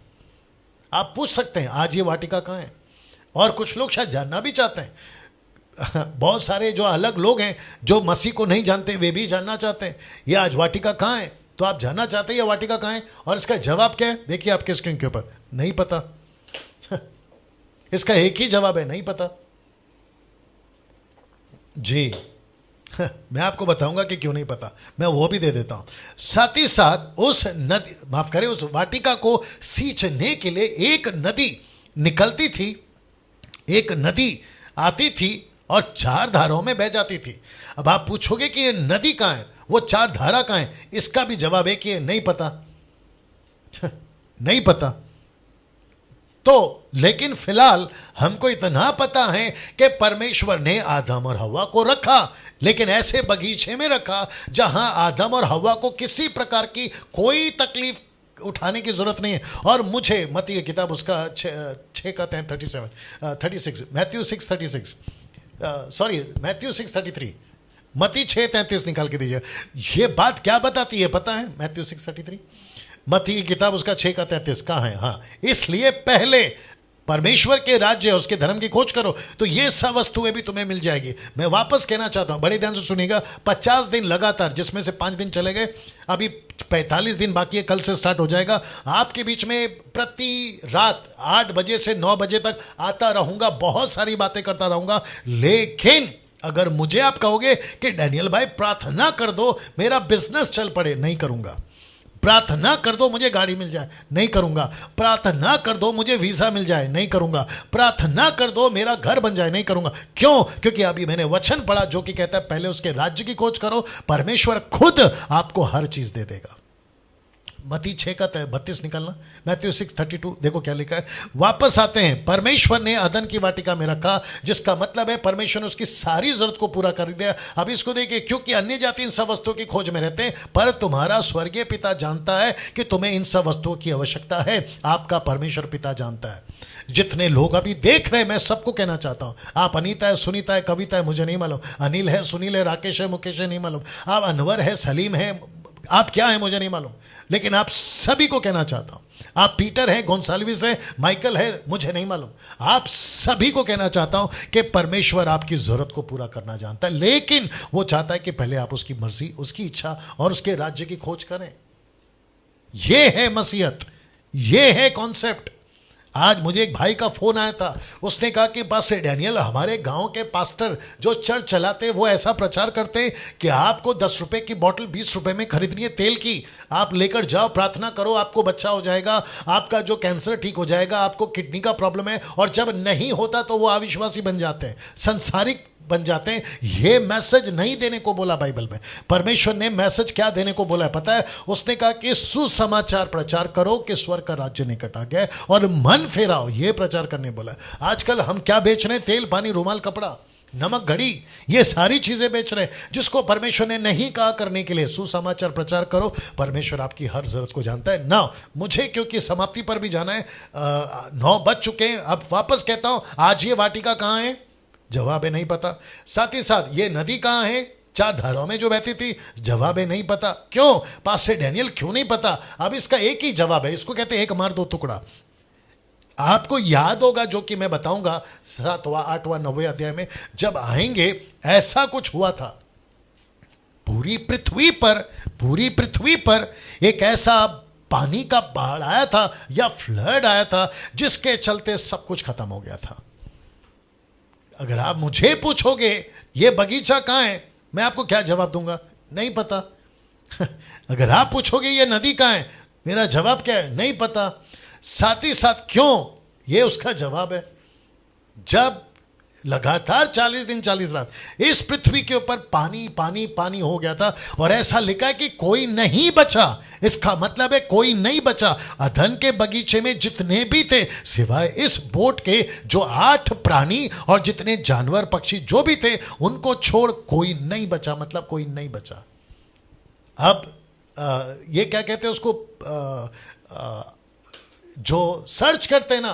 आप पूछ सकते हैं आज ये वाटिका कहां है, और कुछ लोग शायद जानना भी चाहते हैं। बहुत सारे जो अलग लोग हैं जो मसीह को नहीं जानते वे भी जानना चाहते हैं ये आज वाटिका कहां है। तो आप जानना चाहते हैं ये वाटिका कहां है, और इसका जवाब क्या है? देखिए आपके स्क्रीन के ऊपर, नहीं पता। इसका एक ही जवाब है, नहीं पता जी। मैं आपको बताऊंगा कि क्यों नहीं पता, मैं वो भी दे देता हूं। साथ ही साथ उस नदी, माफ करें, उस वाटिका को सींचने के लिए एक नदी निकलती थी, एक नदी आती थी और 4 धाराओं में बह जाती थी। अब आप पूछोगे कि ये नदी कहां है, वो 4 धारा कहां है? इसका भी जवाब है कि नहीं पता। नहीं पता। तो लेकिन फिलहाल हमको इतना पता है कि परमेश्वर ने आदम और हवा को रखा, लेकिन ऐसे बगीचे में रखा जहां आदम और हवा को किसी प्रकार की कोई तकलीफ उठाने की जरूरत नहीं है। और मुझे मत्ती की किताब उसका 6 का 36, मैथ्यू 6:36, सॉरी मैथ्यू 6:33, मत्ती 6:33 निकाल के दीजिए। ये बात क्या बताती है पता है? मैथ्यू 6:33, मत्ती की किताब उसका 6 का 33 कहां है? हाँ, इसलिए पहले परमेश्वर के राज्य उसके धर्म की खोज करो तो ये सब वस्तुएं भी तुम्हें मिल जाएगी। मैं वापस कहना चाहता हूं, बड़े ध्यान से सुनिएगा, 50 दिन लगातार, जिसमें से 5 दिन चले गए, अभी 45 दिन बाकी है, कल से स्टार्ट हो जाएगा। आपके बीच में प्रति रात 8 बजे से 9 बजे तक आता रहूंगा, बहुत सारी बातें करता रहूंगा। लेकिन अगर मुझे आप कहोगे कि डैनियल भाई प्रार्थना कर दो मेरा बिजनेस चल पड़े, नहीं करूंगा। प्रार्थना कर दो मुझे गाड़ी मिल जाए, नहीं करूंगा। प्रार्थना कर दो मुझे वीजा मिल जाए, नहीं करूंगा। प्रार्थना कर दो मेरा घर बन जाए, नहीं करूंगा। क्यों? क्योंकि अभी मैंने वचन पढ़ा जो कि कहता है पहले उसके राज्य की खोज करो, परमेश्वर खुद आपको हर चीज दे देगा। मत्ती 6 का 32 निकालना, मैथ्यू 6:32, देखो क्या लिखा है। वापस आते हैं, परमेश्वर ने अदन की वाटिका में रखा, जिसका मतलब है परमेश्वर ने उसकी सारी जरूरत को पूरा कर दिया। अब इसको देखिए, क्योंकि अन्य जाति इन सब वस्तुओं की खोज में रहते हैं, पर तुम्हारा स्वर्गीय पिता जानता है कि तुम्हें इन सब वस्तुओं की आवश्यकता है। आपका परमेश्वर पिता जानता है। जितने लोग अभी देख रहे हैं, मैं सबको कहना चाहता हूं, आप अनीता है, सुनीता है, कविता है, मुझे नहीं मालूम, अनिल है, सुनील है, राकेश है, मुकेश है, नहीं मालूम, आप अनवर है, सलीम है, आप क्या है मुझे नहीं मालूम, लेकिन आप सभी को कहना चाहता हूं, आप पीटर है, गोंसाल्विस है, माइकल है, मुझे नहीं मालूम, आप सभी को कहना चाहता हूं कि परमेश्वर आपकी जरूरत को पूरा करना जानता है, लेकिन वो चाहता है कि पहले आप उसकी मर्जी, उसकी इच्छा और उसके राज्य की खोज करें। यह है मसीहत, यह है कॉन्सेप्ट। आज मुझे एक भाई का फोन आया था, उसने कहा कि पास्टर डैनियल, हमारे गांव के पास्टर जो चर्च चलाते वो ऐसा प्रचार करते कि आपको 10 रुपए की बोतल 20 रुपए में खरीदनी है तेल की, आप लेकर जाओ, प्रार्थना करो, आपको बच्चा हो जाएगा, आपका जो कैंसर ठीक हो जाएगा, आपको किडनी का प्रॉब्लम है, और जब नहीं होता तो वो अविश्वासी बन जाते हैं, संसारिक बन जाते हैं। ये मैसेज नहीं देने को बोला बाइबल में। परमेश्वर ने मैसेज क्या देने को बोला है पता है? उसने कहा कि सुसमाचार प्रचार करो कि स्वर्ग का राज्य निकट आ गया और मन फेराओ, ये प्रचार करने बोला है। आजकल हम क्या बेच रहे हैं? तेल, पानी, रुमाल, कपड़ा। नमक घड़ी, ये सारी चीजें बेच रहे हैं, जिसको परमेश्वर ने नहीं कहा करने के लिए। सुसमाचार प्रचार करो, परमेश्वर आपकी हर जरूरत को जानता है ना। मुझे क्योंकि समाप्ति पर भी जाना है, 9 बज चुके हैं। अब वापस कहता हूं, आज ये वाटिका कहां है? जवाब है नहीं पता। साथ ही साथ ये नदी कहां है? 4 धाराओं में जो बहती थी, जवाब है नहीं पता। क्यों पास्टर डैनियल, क्यों नहीं पता? अब इसका एक ही जवाब है, इसको कहते हैं एक मार दो टुकड़ा। आपको याद होगा जो कि मैं बताऊंगा 7वां 8वां 9वें अध्याय में जब आएंगे, ऐसा कुछ हुआ था। पूरी पृथ्वी पर एक ऐसा पानी का बाढ़ आया था या फ्लड आया था, जिसके चलते सब कुछ खत्म हो गया था। अगर आप मुझे पूछोगे ये बगीचा कहां है, मैं आपको क्या जवाब दूंगा? नहीं पता। अगर आप पूछोगे ये नदी कहां है, मेरा जवाब क्या है? नहीं पता। साथ ही साथ क्यों, ये उसका जवाब है। जब लगातार 40 दिन 40 रात इस पृथ्वी के ऊपर पानी पानी पानी हो गया था, और ऐसा लिखा है कि कोई नहीं बचा। इसका मतलब है कोई नहीं बचा। अदन के बगीचे में जितने भी थे, सिवाय इस बोट के, जो 8 प्राणी और जितने जानवर पक्षी जो भी थे, उनको छोड़ कोई नहीं बचा। मतलब कोई नहीं बचा। अब ये क्या कहते हैं उसको, जो सर्च करते हैं ना,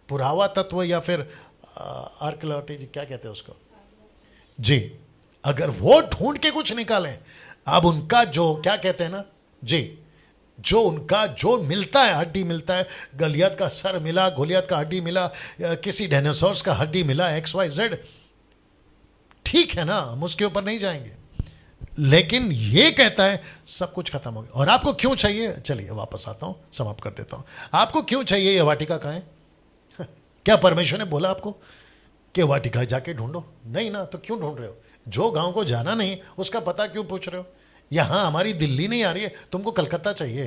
पुरावा तत्व या फिर आर्कियोलॉजी, क्या कहते हैं उसको जी, अगर वो ढूंढ के कुछ निकालें, अब उनका जो क्या कहते हैं ना जी, जो उनका जो मिलता है, हड्डी मिलता है, गलियात का सर मिला, गोलियत का हड्डी मिला, किसी डायनासोर्स का हड्डी मिला, XYZ, ठीक है ना, हम उसके ऊपर नहीं जाएंगे। लेकिन ये कहता है सब कुछ खत्म हो गया। और आपको क्यों चाहिए? चलिए वापस आता हूं, समाप्त कर देता हूं। आपको क्यों चाहिए ये वाटिका? कहां है? क्या परमेश्वर ने बोला आपको कि वाटिका जाके ढूंढो? नहीं ना, तो क्यों ढूंढ रहे हो? जो गांव को जाना नहीं उसका पता क्यों पूछ रहे हो? यहां हमारी दिल्ली नहीं आ रही है, तुमको कलकत्ता चाहिए।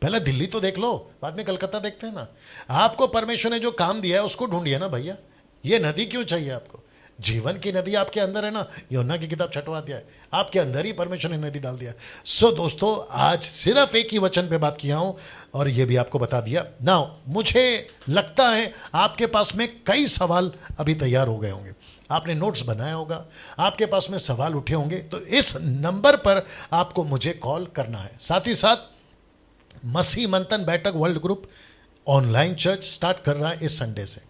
पहले दिल्ली तो देख लो, बाद में कलकत्ता देखते हैं ना। आपको परमेश्वर ने जो काम दिया है उसको ढूंढिए ना भैया। ये नदी क्यों चाहिए आपको? जीवन की नदी आपके अंदर है ना। यूहन्ना की किताब 6वां अध्याय, आपके अंदर ही परमेश्वर ने नदी डाल दिया। सो दोस्तों, आज सिर्फ एक ही वचन पे बात किया हूं और ये भी आपको बता दिया ना। मुझे लगता है आपके पास में कई सवाल अभी तैयार हो गए होंगे, आपने नोट्स बनाया होगा, आपके पास में सवाल उठे होंगे, तो इस नंबर पर आपको मुझे कॉल करना है। साथ ही साथ मसीह मंथन बैठक world group online church start कर रहा है इस संडे से।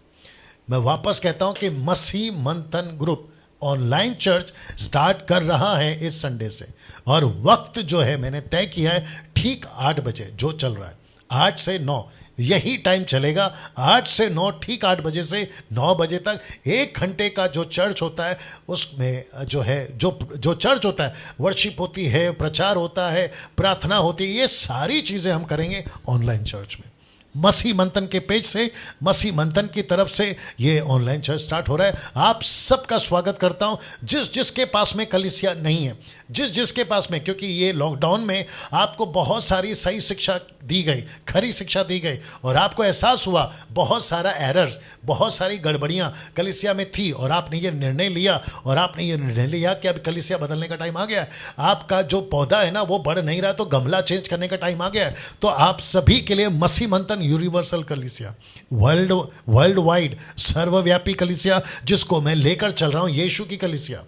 मैं वापस कहता हूं कि मसीह मंथन ग्रुप ऑनलाइन चर्च स्टार्ट कर रहा है इस संडे से, और वक्त जो है मैंने तय किया है ठीक 8 बजे जो चल रहा है, 8 से 9 यही टाइम चलेगा। 8 से 9, ठीक 8 बजे से 9 बजे तक 1 घंटे का जो चर्च होता है, उसमें जो है जो चर्च होता है, वर्शिप होती है, प्रचार होता है, प्रार्थना होती है, ये सारी चीज़ें हम करेंगे ऑनलाइन चर्च में। मसीह मंथन के पेज से, मसीह मंथन की तरफ से ये ऑनलाइन चर्च स्टार्ट हो रहा है। आप सबका स्वागत करता हूं। जिसके पास में कलीसिया नहीं है, जिसके पास में, क्योंकि ये लॉकडाउन में आपको बहुत सारी सही शिक्षा दी गई, खरी शिक्षा दी गई, और आपको एहसास हुआ बहुत सारा एरर्स, बहुत सारी गड़बड़ियां कलीसिया में थी, और आपने ये निर्णय लिया, कि अब कलीसिया बदलने का टाइम आ गया है। आपका जो पौधा है ना वो बढ़ नहीं रहा, तो गमला चेंज करने का टाइम आ गया है। तो आप सभी के लिए मसीह मंथन यूनिवर्सल कलीसिया, वर्ल्ड वाइड सर्वव्यापी कलीसिया, जिसको मैं लेकर चल रहा हूं, यीशु की कलीसिया,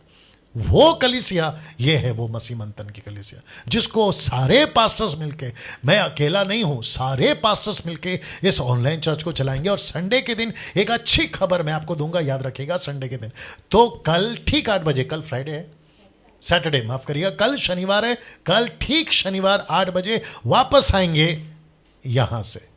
वो कलीसिया ये है, वो मसीह मंथन की कलीसिया, जिसको सारे पास्टर्स मिलके, मैं अकेला नहीं हूं, सारे पास्टर्स मिलके इस ऑनलाइन चर्च को चलाएंगे। और संडे के दिन एक अच्छी खबर मैं आपको दूंगा, याद रखिएगा संडे के दिन। तो कल ठीक 8 बजे, कल फ्राइडे है, सैटरडे माफ करिएगा, कल शनिवार है, कल ठीक शनिवार 8 बजे वापस आएंगे यहां से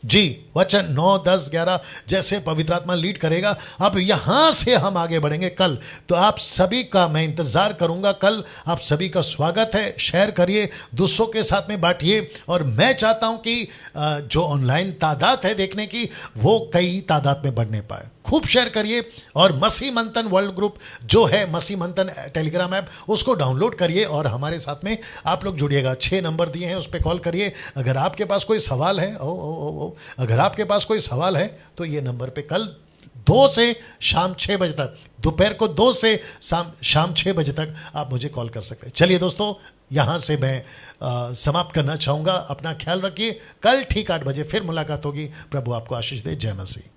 जी। वचन 9, 10, 11 जैसे पवित्र आत्मा लीड करेगा, अब यहां से हम आगे बढ़ेंगे कल। तो आप सभी का मैं इंतजार करूंगा कल। आप सभी का स्वागत है। शेयर करिए, दूसरों के साथ में बांटिए, और मैं चाहता हूं कि जो ऑनलाइन तादाद है देखने की, वो कई तादाद में बढ़ने पाए। खूब शेयर करिए, और मसीह मंथन वर्ल्ड ग्रुप जो है, मसीह मंथन टेलीग्राम ऐप, उसको डाउनलोड करिए और हमारे साथ में आप लोग जुड़िएगा। 6 नंबर दिए हैं, उस पर कॉल करिए। अगर आपके पास कोई सवाल है, अगर आपके पास कोई सवाल है तो ये नंबर पे कल 2 से शाम 6 बजे तक, दोपहर को 2 से शाम 6 बजे तक आप मुझे कॉल कर सकते हैं। चलिए दोस्तों, यहाँ से मैं समाप्त करना चाहूँगा। अपना ख्याल रखिए, कल ठीक 8 बजे फिर मुलाकात होगी। प्रभु आपको आशीष दे। जय मसीह।